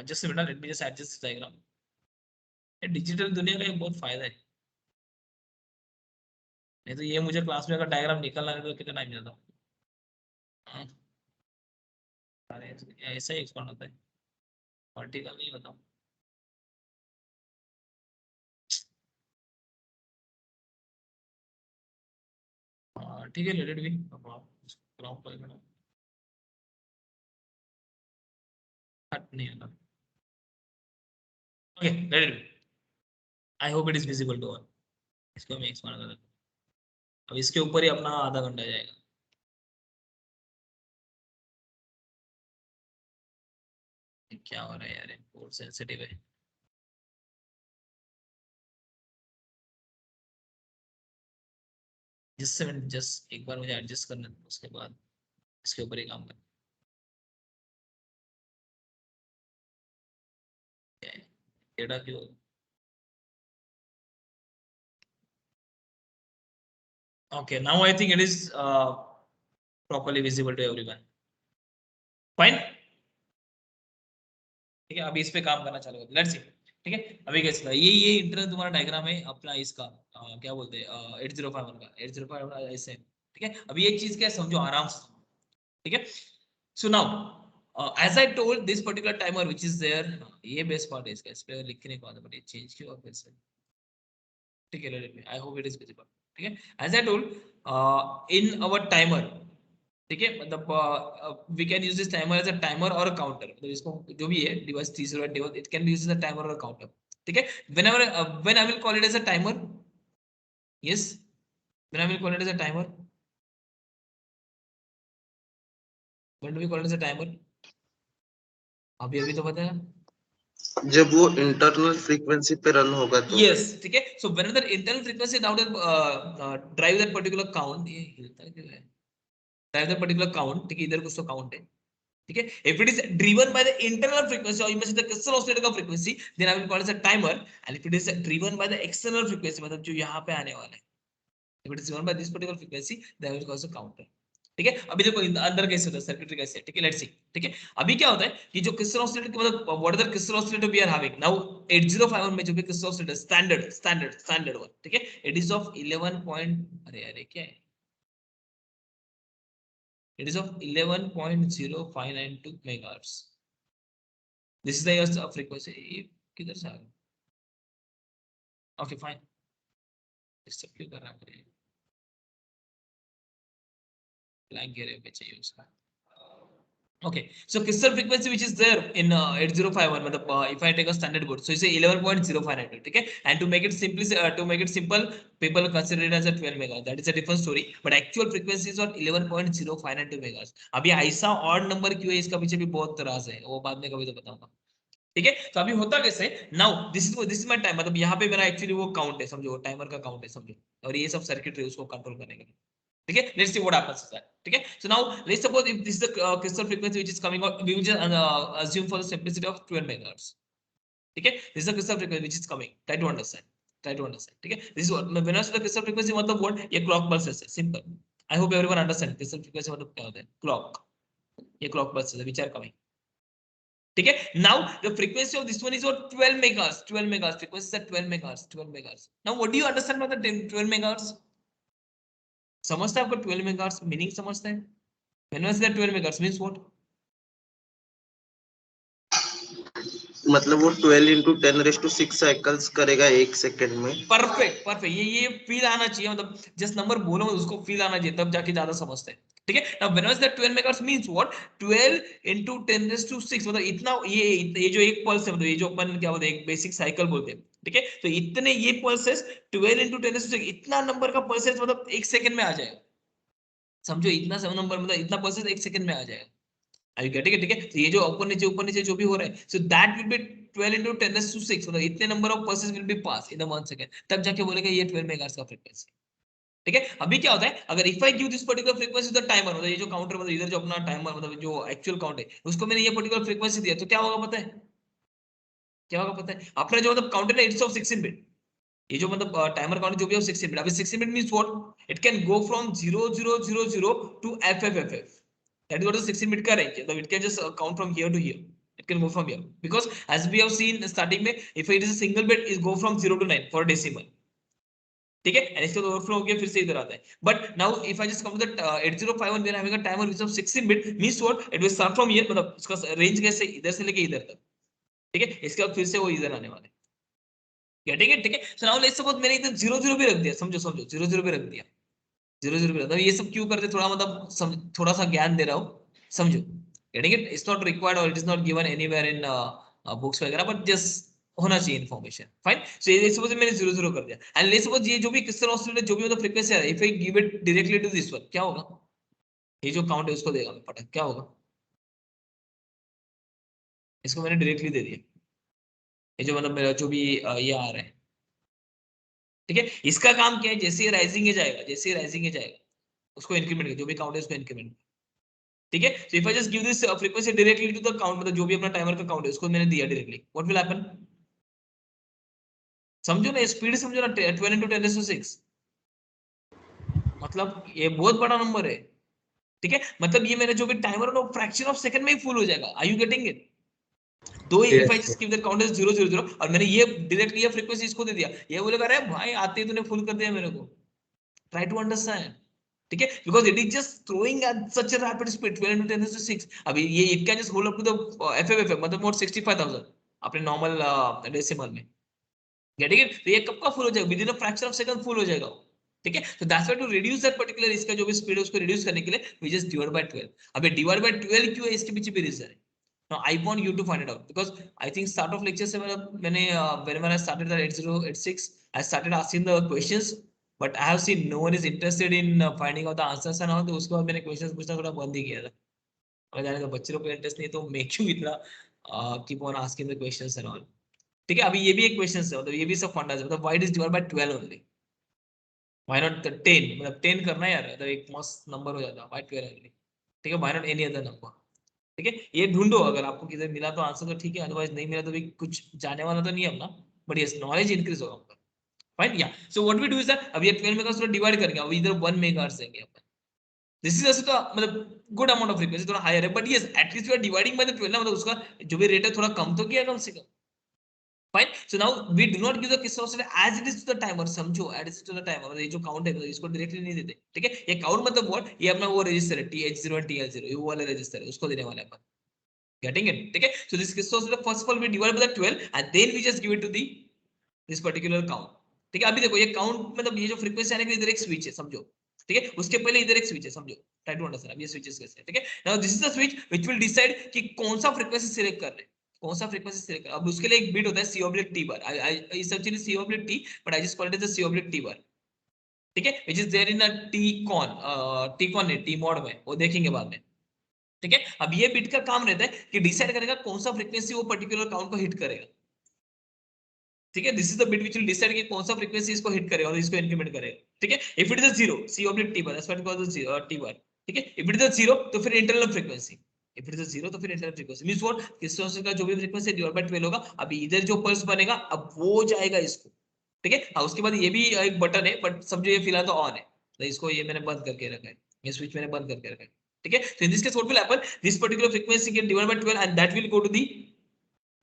Just minute, let me just adjust this diagram. ये डिजिटल दुनिया का एक बहुत फायदा है. नहीं तो ये मुझे क्लास में अगर डायग्राम निकलना है तो कितना टाइम जाता. अरे ऐसा ही एक्सपांड होता है, वर्टिकल नहीं होता. ठीक है, लेट इट बी. क्रॉप कर लेना. कट नहीं होता. Okay, let it be. I hope it is visible to all. इसको मैं एक्सपांड कर देता हूं. अब इसके ऊपर ही अपना आधा घंटा जाएगा. क्या हो रहा है यार, बहुत सेंसिटिव है. जस्ट एक बार मुझे एडजस्ट करना है, उसके बाद इसके ऊपर ही काम करना. टेढ़ा क्यों? Okay, now I think it is properly visible to everyone. Fine. ठीक है, अभी इस पे काम करना चालू करते हैं. Let's see. ठीक है, अभी कैसे ये इंटरनल तुम्हारा डायग्राम है अपना इसका, क्या बोलते हैं 8051 का. 8051 ऐसे. ठीक है, अभी एक चीज क्या समझो आराम से. ठीक है. So now as I told this particular timer which is there, ये बेस्ट पार्ट है इसका. इस पे लिखने को आता बट ये चेंज क्यों हुआ फिर से? ठीक है, let me. I hope it is visible. ठीक है, as I told in our timer. ठीक है, मतलब we can use this timer as a timer और अ काउंटर. मतलब इसको जो भी है डिवाइस तीसरा device, it can be used as a timer और अ काउंटर. ठीक है, when I will call it as a timer. Yes, when I will call it as a timer. When do we call it as a timer? अभी अभी तो बताया. जब वो internal frequency पे रन होगा तो. यस, ठीक है. So whenever internal frequency now drive that particular count. ये हिलता क्यों है? Drive that particular count. ठीक है, इधर कुछ तो काउंट है. ठीक है, if it is driven by the internal frequency or you must say the crystal oscillator का frequency, then I will call it as a timer. And if it is driven by the external frequency, मतलब जो यहाँ पे आने वाला है, if it is driven by this particular frequency, then I will call it a counter. ठीक है, अभी देखो अंदर कैसे होता है, सर्किटरी कैसे है. ठीक है, लेट्स सी. ठीक है, अभी क्या होता है कि जो क्रिस्टल ऑसिलेटर मतलब what are the crystal oscillator we are having now 8051 में जो भी क्रिस्टल ऑसिलेटर स्टैंडर्ड वन. ठीक है, इट इज ऑफ 11 पॉइंट. अरे यार क्या है It is of 11.0592 megahertz. This is the frequency. किधर से आ गया? Okay, fine. डिस्टर्ब क्यों कर रहा है? ब्लैंक एरिया पे चाहिए उसका. Okay, so crystal frequency which is there in 8051, if I take a standard board, so you say 11.0592, okay, and to make it simple, people consider it as a 12 megahertz. That is a different story, but actual frequency is on 11.0592 megahertz. अभी ऐसा odd number क्यों है, इसका पीछे भी बहुत राज है, वो बाद में कभी तो बताऊंगा. ठीक है, तो अभी होता कैसे, now this is my time, मतलब यहाँ पे मेरा एक्चुअली वो काउंट है, समझो टाइमर का काउंट है, समझो, और ये सब सर्किटरी उसको कंट्रोल करने के लिए. ठीक है, let's see what happens that. ठीक है, so now let's suppose if this is the crystal frequency which is coming out, we will just assume for the simplicity of 12 megahertz. ठीक है, this is the crystal frequency which is coming, try to understand. ठीक है, this is when I say the crystal frequency मतलब what, ये clock pulses है, simple. I hope everyone understand crystal frequency मतलब क्या होता है, क्लॉक, ये क्लॉक पल्सेस है व्हिच आर कमिंग. ठीक है, now the frequency of this one is what, 12 megahertz. Frequency is at 12 megahertz. Now what do you understand by the 12 megahertz? समझता है आपको 12 मेगाहर्ट्ज मीनिंग समझता है? When was that 12 megahertz means what? मतलब वो 12 into 10⁻⁶ cycles करेगा एक second में. परफेक्ट, ये फील आना चाहिए, मतलब जिस नंबर बोलो उसको फील आना चाहिए, तब जाके ज्यादा समझते हैं. ठीक है, now when was that 12 megahertz means what, 12 into 10⁶, मतलब इतना, ये जो एक पल्स है, मतलब ये जो अपन क्या बोलते हैं, एक बेसिक साइकिल बोलते हैं. ठीक है, तो इतने ये पल्सेस 12 into 10⁶, इतना नंबर का पल्सेस मतलब एक सेकंड में आ जाएगा. समझो, इतना नंबर मतलब इतना पल्सेस एक सेकंड में आ जाएगा. Are you getting it? ठीक है, तो ये जो ऊपर नीचे जो भी हो रहा है, so that will be 12 into 10⁶, मतलब इतने number of pulses will be pass in 1 second, तब जाके बोलेगा ये 12 मेगाहर्ट्ज का फ्रीक्वेंसी. ठीक है, अभी क्या होता है, अगर if I give this particular frequency the timer, मतलब ये जो काउंटर, मतलब इधर जो अपना टाइमर, मतलब जो एक्चुअल काउंट है, उसको मैंने ये पर्टिकुलर फ्रीक्वेंसी दिया, तो क्या होगा पता है, अपना जो मतलब काउंटर है, इट्स ऑफ 16 बिट. ये जो मतलब टाइमर काउंट जो भी है 16 बिट. अभी 16 bit means what, it can go from 0000 to FFFF. That is what the 16 bit का range. It can just count from here to here. It can go from here because as we have seen starting में, if it is a single bit, it go from 0 to 9 for decimal. ठीक है, and इसका overflow हो गया, फिर से इधर आता है. But now if I just come to the 8051, we are having a timer which is 16 bit, means what, it will start from here, मतलब इसका रेंज कैसे, इधर से लेके इधर तक. ठीक है, इसके बाद फिर से वो इधर आने वाले. Getting it? ठीक है, सो नाउ लेट्स सपोज मैंने इधर 00 भी रख दिया, समझो 00 भी रख दिया, 00 भी रख दिया. ये सब क्यों करते, थोड़ा मतलब थोड़ा सा ज्ञान दे रहा हूँ, समझो. Getting it? It's not required or it is not given anywhere in books वगैरह, but just होना चाहिए information. Fine. So ये suppose मैंने 00 कर दिया, and let's suppose ये जो भी क्रिस्टल ऑसिलेटर जो भी मतलब फ्रीक्वेंसी है, if I give it directly to this one, क्या होगा, ये जो काउंट है उसको देगा पटक, क्या होगा, इसको मैंने डायरेक्टली दे दिया, ये जो मतलब मेरा जो भी ये आ रहा है. ठीक है, इसका काम क्या है, जैसे राइजिंग जाएगा, उसको इंक्रीमेंट, जो भी काउंट है उसको इंक्रीमेंट. ठीक है, so if I just give this frequency directly to the count, मतलब जो भी अपना टाइमर का काउंट है उसको मैंने दिया डायरेक्टली, what will happen? समझो ना, स्पीड समझो ना, 12 into 10⁶, मतलब ये बहुत बड़ा नंबर है. ठीक है, मतलब ये मेरा जो भी टाइमर है ना, फ्रैक्शन ऑफ सेकंड में ही फुल हो जाएगा. Are you getting it? दो if I just give the count is 000 और मैंने ये डायरेक्टली ये फ्रीक्वेंसी इसको दे दिया, ये बोलेगा अरे भाई आते ही तूने फुल कर दिया मेरे को. Try to understand. ठीक है, because it is just throwing at such a rapid speed 12 into 10⁶. अभी ये it can just hold up to the FFFF, मतलब मोर 65,000 अपने नॉर्मल डेसिमल में. Getting it? तो ये कब का फुल हो जाएगा, with in a fraction of second full हो जाएगा. ठीक है, so that's why to reduce that particular इसका जो भी स्पीड है उसको रिड्यूस करने के लिए we just divide by 12. अबे डिवाइड बाय 12 क्यों है, इसके पीछे भी रीजन है. Now I want you to find it out because I think start of lecture से मैंने whenever I started the 8086 I started asking the questions, but I have seen no one is interested in finding out the answers and all. तो उसके बाद मैंने questions पूछना थोड़ा बंद ही किया था. अगर जाने का बच्चों को इंटरेस्ट नहीं तो मैं क्यों इतना keep on asking the questions and all. ठीक है, अभी ये भी एक क्वेश्चन है, मतलब ये भी सब फंडा है, मतलब why is divided by 12 only? Why not the 10? मतलब 10 करना यार, तो एक मस्त नंबर हो जाता. Why 12 only? ठीक है, why not any other number? ठीक है, ये ढूंढो, अगर आपको किधर मिला तो आंसर तो ठीक है, अदरवाइज नहीं मिला तो भी कुछ जाने वाला तो नहीं है अपना, बट यस नॉलेज इंक्रीज होगा आपका. फाइन, या so what we do is that, अब ये 12 मेगाहर्ट्ज थोड़ा डिवाइड करेंगे, अब इधर 1 मेगाहर्ट्ज देंगे अपन. दिस इज also तो मतलब गुड अमाउंट ऑफ फ्रीक्वेंसी, थोड़ा हायर है, but yes at least we are dividing by the 12 ना, मतलब उसका जो भी रेट है थोड़ा कम तो किया कम से कम. Fine. So now we do not give the kiss oscillator as it is to the timer. समझो, as it is to the timer. मतलब ये जो count है इसको directly नहीं देते, ठीक है? ये count मतलब what? ये अपना वो register है TH0 और TL0, ये वो वाला register है, उसको देने वाले हैं अपन. Getting it? ठीक है? So this kiss oscillator first of all we divide by the 12 and then we just give it to the this particular count. ठीक है? अभी देखो ये count मतलब ये जो frequency आने के इधर एक switch है, समझो. ठीक है? उसके पहले इधर एक switch है, समझो. Try to understand. अब ये switches कैसे हैं, ठीक है? Now this is the switch which will decide कि कौन सा frequency select कर रहे हैं. कौन सा फ्रीक्वेंसी सिलेक्ट कर, अब उसके लिए एक बिट होता है C/T बार. I actually C/T but I just call it as C/T bar, ठीक है, which is there in a T-con है, T मोड में, वो देखेंगे बाद में, ठीक है. अब ये बिट का काम रहता है कि डिसाइड करेगा कौन सा फ्रीक्वेंसी वो पर्टिकुलर काउंट को हिट करेगा, ठीक है. This is the bit which will decide कि कौन सा फ्रीक्वेंसी इसको हिट करेगा और इसको इंक्रीमेंट करेगा, ठीक है. If it is a 0 C/T bar, that's what we call the T bar, ठीक है. इफ इट इज अ 0 तो फिर internal frequency, if it is a 0 तो फिर इंटरनल फ्रीक्वेंसी मींस व्हाट, किस का जो भी फ्रीक्वेंसी डिवाइड बाय 12 होगा. अभी इधर जो पल्स बनेगा अब वो जाएगा इसको, ठीक है. हाँ, उसके बाद ये भी एक बटन है बट समझो ये फिलहाल तो ऑन है, तो इसको ये मैंने बंद करके रखा है, ये स्विच मैंने बंद करके रखा है, ठीक है. तो in this case what will happen, this particular frequency get divided by 12 and that will go to the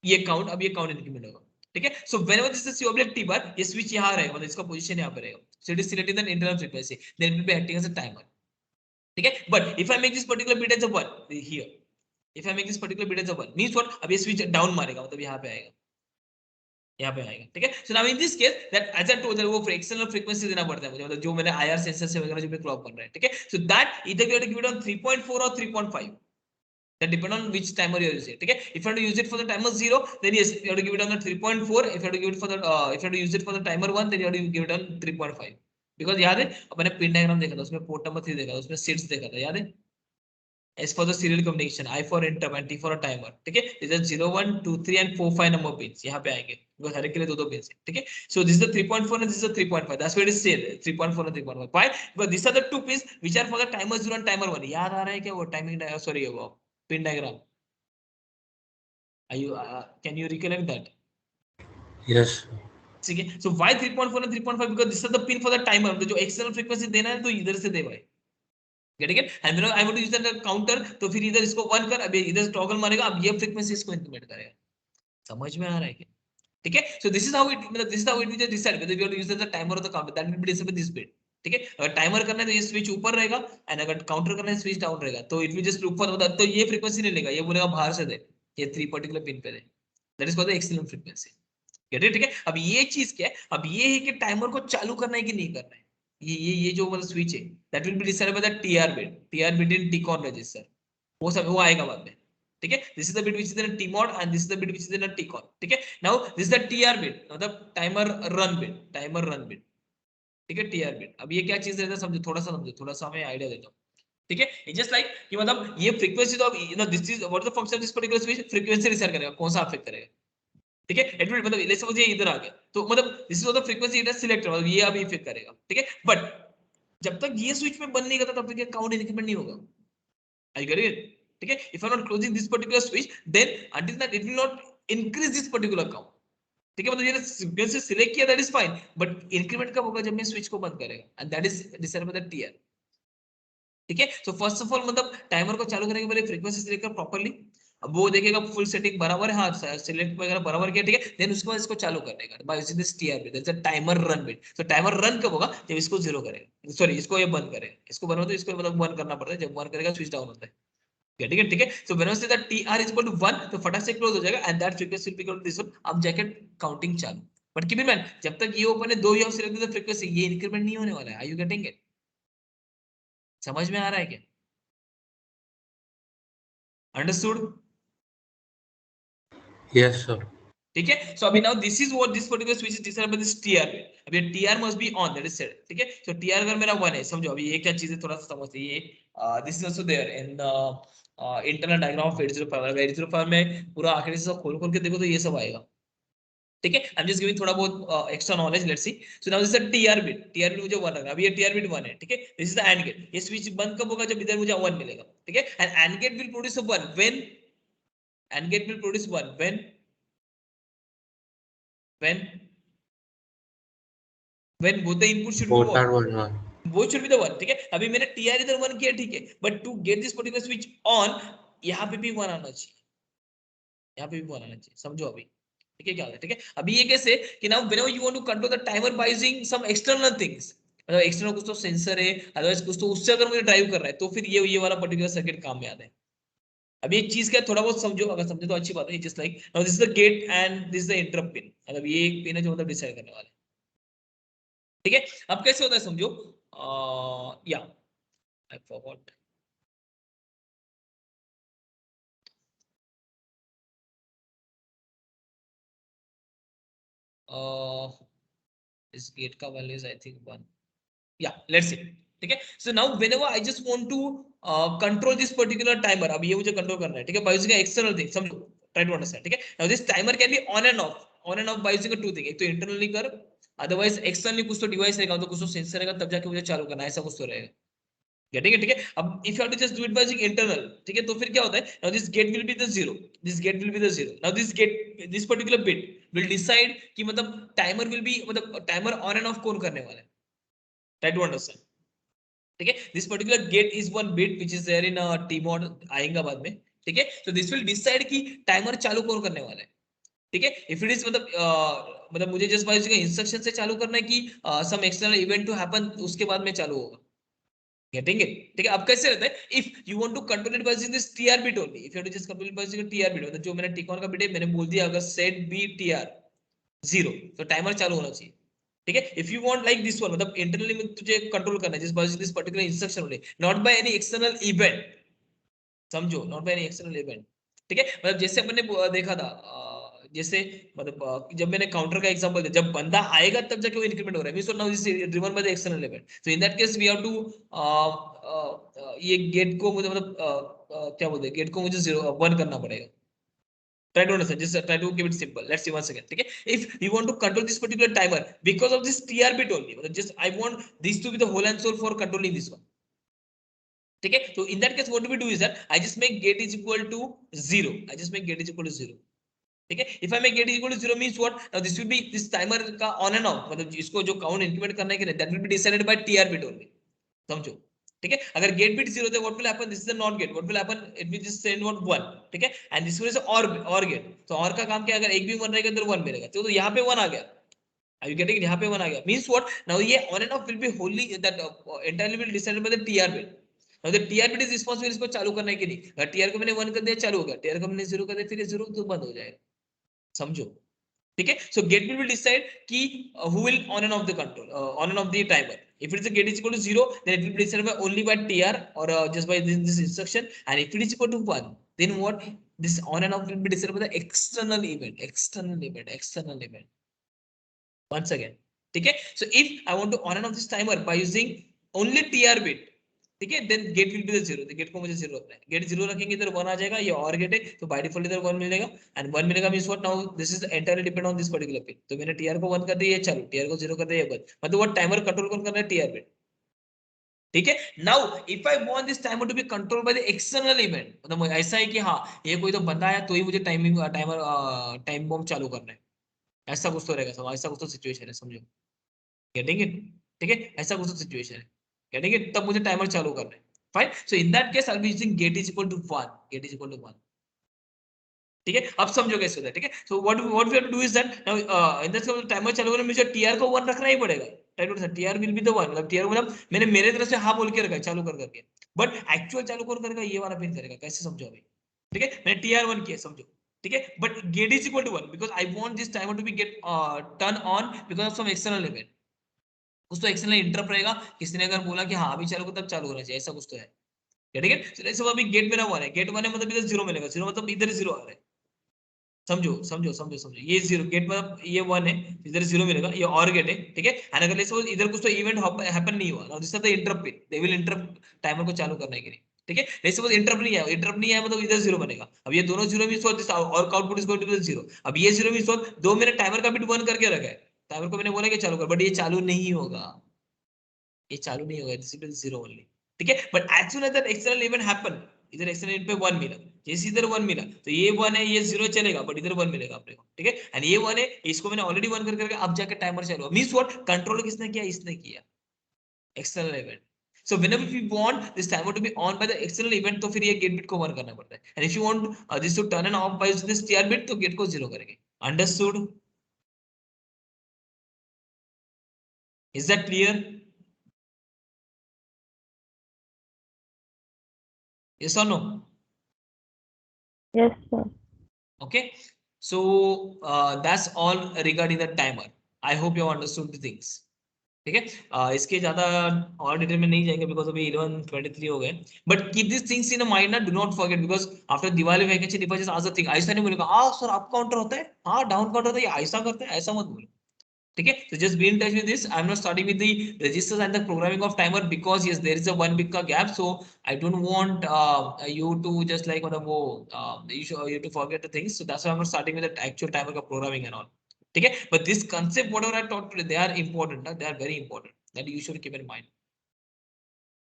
ये काउंट. अब ये काउंट इंक्रीमेंट होगा, ठीक है. So whenever this is C/T bar, ये स्विच यहां रहेगा, मतलब इसका पोजीशन यहां पे रहेगा. So it is selecting the internal frequency, then it will be acting as a timer, ठीक है. But if I make this particular bit as a 1 here, if I make this particular bit as a 1 means what, अब ये switch down मारेगा, मतलब यहाँ पे आएगा, यहाँ पे आएगा, ठीक है. so now in this case that as I told that वो external frequency देना पड़ता है मुझे, मतलब जो मेरे IR सेंसर से वगैरह जो भी क्लॉक बन रहा है, ठीक है. so that either you have to give it on 3.4 or 3.5, that depend on which timer you are using, ठीक है. if you have to use it for the timer 0 then yes you have to give it on the 3.4. if you have to give it for the if you have to use it for the timer 1 then you have to give it on 3.5, because याद है अपने pin diagram देखा था, उसमें port number 3 देखा था, उसमें sets देखा था, याद है. S for the serial communication, I for interrupt and T for a timer, ठीक है. These are 0 1 2 3 and 4 5 number pins यहाँ पे आएंगे, because हर एक के लिए दो pins है, ठीक है. so this is the 3.4 and this is the 3.5, that's why it is said 3.4 and 3.5. why, because these are the two pins which are for the timer 0 and timer 1. याद आ रहा है क्या वो timing sorry वो pin diagram, are you can you recollect that? Yes. ठीक है. so why 3.4 and 3.5, because this is the pin for the timer, तो जो external frequency देना है तो इधर से दे भाई, getting it. and when I want to use that counter तो फिर इधर इसको 1 कर, अब इधर टॉगल मारेगा, अब ये फ्रीक्वेंसी इसको इंक्रीमेंट करेगा. समझ में आ रहा है क्या, ठीक है. so this is how it, मतलब this is how it will decide whether you want to use the timer or the counter, that will be decided by this bit, ठीक है. अगर टाइमर करना है तो ये स्विच ऊपर रहेगा, एंड अगर काउंटर करना है स्विच डाउन रहेगा, तो it will just look for, तो ये फ्रीक्वेंसी नहीं लेगा, ये बोलेगा बाहर से दे, ये 3 पर्टिकुलर पिन पे दे, that is called the excellent frequency, ठीक है. अब ये चीज क्या है, अब ये है कि टाइमर को चालू करना है कि नहीं करना है, ये जो मतलब स्विच है that will be decided by the TR bit in T-con register, वो सब वो आएगा बाद में, ठीक है. This is the bit which is in T mod and this is the bit which is in T-con, ठीक है. Now this is the TR bit, मतलब टाइमर रन बिट, ठीक है. TR बिट, अब ये क्या चीज रहता है समझो, थोड़ा सा हमें आईडिया देता हूं, ठीक है. इट जस्ट लाइक कि मतलब ये फ्रीक्वेंसी तो अब you know this is what is the function of this particular switch, frequency decide करेगा कौन सा अफेक्ट करेगा, ठीक है. एट मतलब लेट्स सपोज ये इधर आ गया, तो मतलब this is the frequency it select, मतलब ये अभी इफेक्ट करेगा, ठीक है. बट जब तक ये स्विच में बंद नहीं करता तब तक ये काउंट इंक्रीमेंट नहीं होगा, आई गेट इट, ठीक है. If I am not closing this particular switch then until that it will not increase this particular count, ठीक है. मतलब ये फ्रीक्वेंसी सिलेक्ट किया that is fine, but increment कब होगा, जब मैं स्विच को बंद करेगा, and that is decided by the TR, ठीक है. सो फर्स्ट ऑफ ऑल मतलब टाइमर को चालू करने के पहले फ्रीक्वेंसी सिलेक्ट कर प्रॉपर्ली, अब वो देखेगा फुल सेटिंग बराबर है, हाँ सिलेक्ट वगैरह बराबर किया, ठीक है. देन उसके बाद इसको चालू कर देगा bye using this TR bit, that's a timer run bit. तो टाइमर रन कब होगा, जब इसको 0 करेगा, सॉरी इसको ये बंद करेगा, इसको बंद हो तो इसको मतलब 1 करना पड़ता है, जब 1 करेगा स्विच डाउन होता है, ठीक है, ठीक है. So when say that TR is equal to 1 तो फटाक से क्लोज हो जाएगा, and that frequency will be equal to this one. अब जैकेट काउंटिंग चालू, बट कीप इन माइंड जब तक ये ओपन है, दो ही सिलेक्ट द फ्रीक्वेंसी, ये इंक्रीमेंट नहीं होने वाला है. आर यू गेटिंग इट, समझ में आ रहा है क्या, अंडरस्टूड, Yes, sir. ठीक है. सो अभी now this is what this particular switch is decided by this TR bit. अब ये TR must be on, that is said, ठीक है. सो TR अगर मेरा 1 है, समझो अभी ये क्या चीज है थोड़ा सा समझते हैं. ये this is also there in internal diagram of 805. 805 में पूरा आखिरी से खोल के देखो तो ये सब आएगा, ठीक है. आई एम जस्ट गिविंग थोड़ा बहुत extra knowledge, let's see. So now this is the TR bit मुझे 1 लगा, अभी ये TR बिट 1 है, ठीक है. This is the AND gate, ये स्विच बंद कब होगा, जब इधर मुझे 1 मिलेगा, ठीक है. And AND gate will produce 1 when AND gate will produce 1 when both the input should Both be are what, 1 1. both should be the 1, ठीक है. अभी मैंने TR इधर 1 किया, ठीक है, but to get this particular switch on यहाँ पे भी 1 आना चाहिए, यहाँ पे भी 1 आना चाहिए, समझो अभी, ठीक है क्या होता है, ठीक है। अभी ये कैसे कि now whenever you want to control the timer by using some external things, मतलब एक्सटर्नल कुछ तो सेंसर है, अदरवाइज कुछ तो उससे अगर मुझे ड्राइव कर रहा है तो फिर ये वाला पर्टिकुलर सर्किट काम में आता है। अभी एक चीज का थोड़ा बहुत समझो, अगर समझे तो अच्छी बात है। Just like now this is the gate and this is the interrupt pin, मतलब ये एक पिन है जो मतलब डिसाइड करने वाला है, ठीक है। अब कैसे होता है समझो, या आई फॉरगॉट, इस गेट का value is I think 1, yeah, let's see, ठीक है। so now whenever I just want to control this particular timer, अब ये मुझे कंट्रोल करना है, ठीक है, by using external thing, समझो, try to understand, ठीक है। now this timer can be on and off by using a two thing, एक तो internally कर, otherwise externally कुछ तो डिवाइस रहेगा, तो कुछ तो सेंसर रहेगा, तब जाके मुझे चालू करना है, ऐसा कुछ तो रहेगा, ठीक है, ठीक है। अब if you have to just do it by using internal, ठीक है, तो फिर क्या होता है, now this gate will be the zero, this gate will be the zero, now this gate, this particular bit will decide कि मतलब timer will be, मतलब timer on and off कौन करने वाला है, try to understand, ठीक है। This particular gate is one bit which is there in TMOD, आएगा बाद में, ठीक है। सो दिस विल डिसाइड कि टाइमर चालू कौन करने वाला है, ठीक है। इफ इट इज मतलब मुझे जस्ट बाय यूजिंग इंस्ट्रक्शन से चालू करना है कि some external event to happen, उसके बाद में चालू होगा, गेटिंग इट, ठीक है। अब कैसे रहता है, if you want to control it by using this TR bit only, if you have to just control it by using TR bit, मतलब जो मैंने टिक ऑन का बिट है मैंने बोल दिया, अगर सेट बी टीआर 0 तो टाइमर चालू होना चाहिए, ठीक है। If you want like this one, मतलब इंटरनली में तुझे कंट्रोल करना है जिस by this particular instruction only, not by any external event, समझो, not by any external event, ठीक है। मतलब जैसे अपन ने देखा था, जैसे मतलब जब मैंने काउंटर का एग्जांपल दिया, जब बंदा आएगा तब जाके वो इंक्रीमेंट हो रहा है, means now this driven by the external event, so in that case we have to ये गेट को मुझे मतलब क्या बोलते हैं, गेट को मुझे 0 1 करना पड़ेगा। Try to understand, just try to keep it simple. Let's see once again, okay? If you want to control this particular timer because of this TR bit only, just I want this to be the whole and soul for controlling this one, okay? So in that case, what do we do is that I just make gate is equal to 0. I just make gate is equal to 0. Okay? If I make gate is equal to 0 means what? Now this will be this timer का on and off, मतलब इसको जो count increment करना है कि नहीं, that will be decided by TR bit only. समझो, ठीक है। अगर गेट बिट 0 थे, what will happen, this is the not gate, what will happen, it will just send what 1, ठीक है। एंड दिस विल इज और गेट, तो और का काम क्या है, अगर एक भी 1 रहेगा तो 1 मिलेगा, तो यहाँ पे 1 आ गया, आर यू गेटिंग, यहाँ पे 1 आ गया, मींस व्हाट, नाउ ये on end of will be Holi that entirely will decided by the TR bit, now the TR bit is responsible इसको चालू करने के लिए, अगर टीआर को मैंने 1 कर दिया चालू हो गया, टीआर को मैंने 0 कर दिया फिर ये 0 तो बंद हो जाएगा, समझो, ठीक है। सो गेट विल डिसाइड कि who will on and off the control, on and off the timer. If it is a gate is equal to 0, then it will be decided by only by TR or just by this instruction. And if it is equal to 1, then what, this on and off will be decided by the external event. Once again, okay. So if I want to on and off this timer by using only TR bit, ठीक है, then gate will be the 0, तो gate को मुझे 0 रखना है, gate 0 रखेंगे इधर 1 आ जाएगा, ये और गेट है तो बाय डिफॉल्ट इधर 1 मिलेगा, एंड 1 मिलेगा means what, now this is entirely depend on this particular pin, तो मैंने टीआर को 1 कर दिया ये चालू, टीआर को 0 कर दिया ये बंद, मतलब वो टाइमर कंट्रोल कौन कर रहा है, टीआर बिट, ठीक है। Now if I want this timer to be controlled by the external event, मतलब ऐसा है कि हाँ ये कोई तो बंदा आया तो ही मुझे टाइम बॉम्ब चालू करना है, ऐसा कुछ तो रहेगा, ऐसा कुछ तो सिचुएशन है, समझो, गेटिंग इट, ठीक है, ऐसा कुछ तो सिचुएशन है, गेटिंग इट, तब मुझे टाइमर चालू करना है, fine. So in that case I will be using gate is equal to 1, gate is equal to 1, ठीक है। अब समझो कैसे होता है, ठीक है। So what we have to do is that now in that case timer चालू करने में मुझे टीआर को 1 रखना ही पड़ेगा, time to TR will be the 1, मतलब टीआर मतलब मैंने मेरे तरफ से हाँ बोल के रखा है चालू कर करके, बट एक्चुअल चालू कौन करेगा, ये वाला पिन करेगा, कैसे समझो अभी, ठीक है। मैंने टीआर 1 किया, समझो, ठीक है, but gate is equal to 1 because I want this timer to be gate turn on because of some external event, कुछ तो एक्सटर्नल इंटरप्ट रहेगा, किसी ने अगर बोला कि हाँ अभी चालू को तब चालू होना चाहिए, ऐसा कुछ तो है, ठीक है। जैसे अभी गेट मेरा 1 है, गेट 1 है मतलब इधर 0 मिलेगा, 0 मतलब इधर 0 आ रहा है, समझो, ये 0 गेट मतलब ये 1 है, इधर 0 मिलेगा, ये और गेट है, ठीक है। एंड अगर सपोज इधर कुछ तो इवेंट हैपन नहीं हुआ, now this is the interrupt pin, they will interrupt timer को चालू करने के लिए, ठीक है। लेट्स सपोज इंटरप्ट नहीं आया मतलब इधर 0 बनेगा, अब ये दोनों 0 मींस व्हाट, दिस और output is going to be 0, अब ये 0 मींस व्हाट, दो मैंने टाइमर का बिट 1 करके रखा है, टाइमर को मैंने बोला कि चालू कर, बट ये चालू नहीं होगा, ये चालू नहीं होगा, दिस इज 0 ओनली, ठीक है। But as soon as that external event happen, इधर एक्सटर्नल इवेंट पे 1 मिला, जैसे इधर 1 मिला तो ये 1 है, ये 0 चलेगा, बट इधर 1 मिलेगा अपने को, ठीक है। एंड ये 1 है, इसको मैंने ऑलरेडी 1 कर करके अब जाके टाइमर चालू हुआ, मींस व्हाट, कंट्रोल किसने किया, इसने किया, external event. So whenever we want this timer to be on by the external event, तो फिर ये गेट बिट को 1 करना पड़ता है, and if you want this to turn and off by this TR bit, तो गेट को 0 करेंगे, Understood? Is that clear? Yes or no? Yes, sir. Okay, so that's all regarding the timer. I hope you have understood the things. ठीक है, इसके ज्यादा और detail में नहीं जाएंगे बिकॉज अभी 11:23 हो गए. But keep this things in mind ना, do not forget, because after Diwali vacation if I just ask the thing, ऐसा नहीं बोलेगा हाँ सर अप काउंटर होता है, हाँ डाउन काउंटर होता है, ये ऐसा करते हैं, ऐसा मत बोलो. ठीक है, so just be in touch with this. I'm not starting with the registers and the programming of timer because yes there is a one big ka gap, so I don't want you to just like वो you to forget the things, so that's why I'm not starting with the actual timer ka programming and all. ठीक है, but this concept whatever I taught today, they are important, they are very important, that you should keep in mind,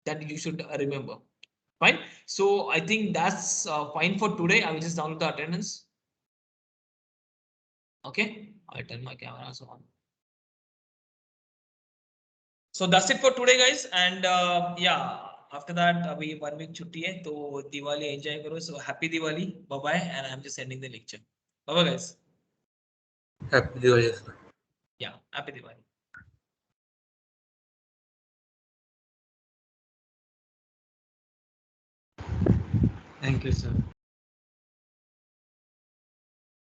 that you should remember. Fine, so I think that's fine for today. I will just download the attendance. Okay, I'll turn my camera so on. So that's it for today, guys. And yeah, after that, अभी 1 week छुट्टी है, तो Diwali enjoy करो. So happy Diwali, bye bye, and I'm just ending the lecture. Bye bye, guys. Happy Diwali, sir. Yeah, happy Diwali. Thank you, sir.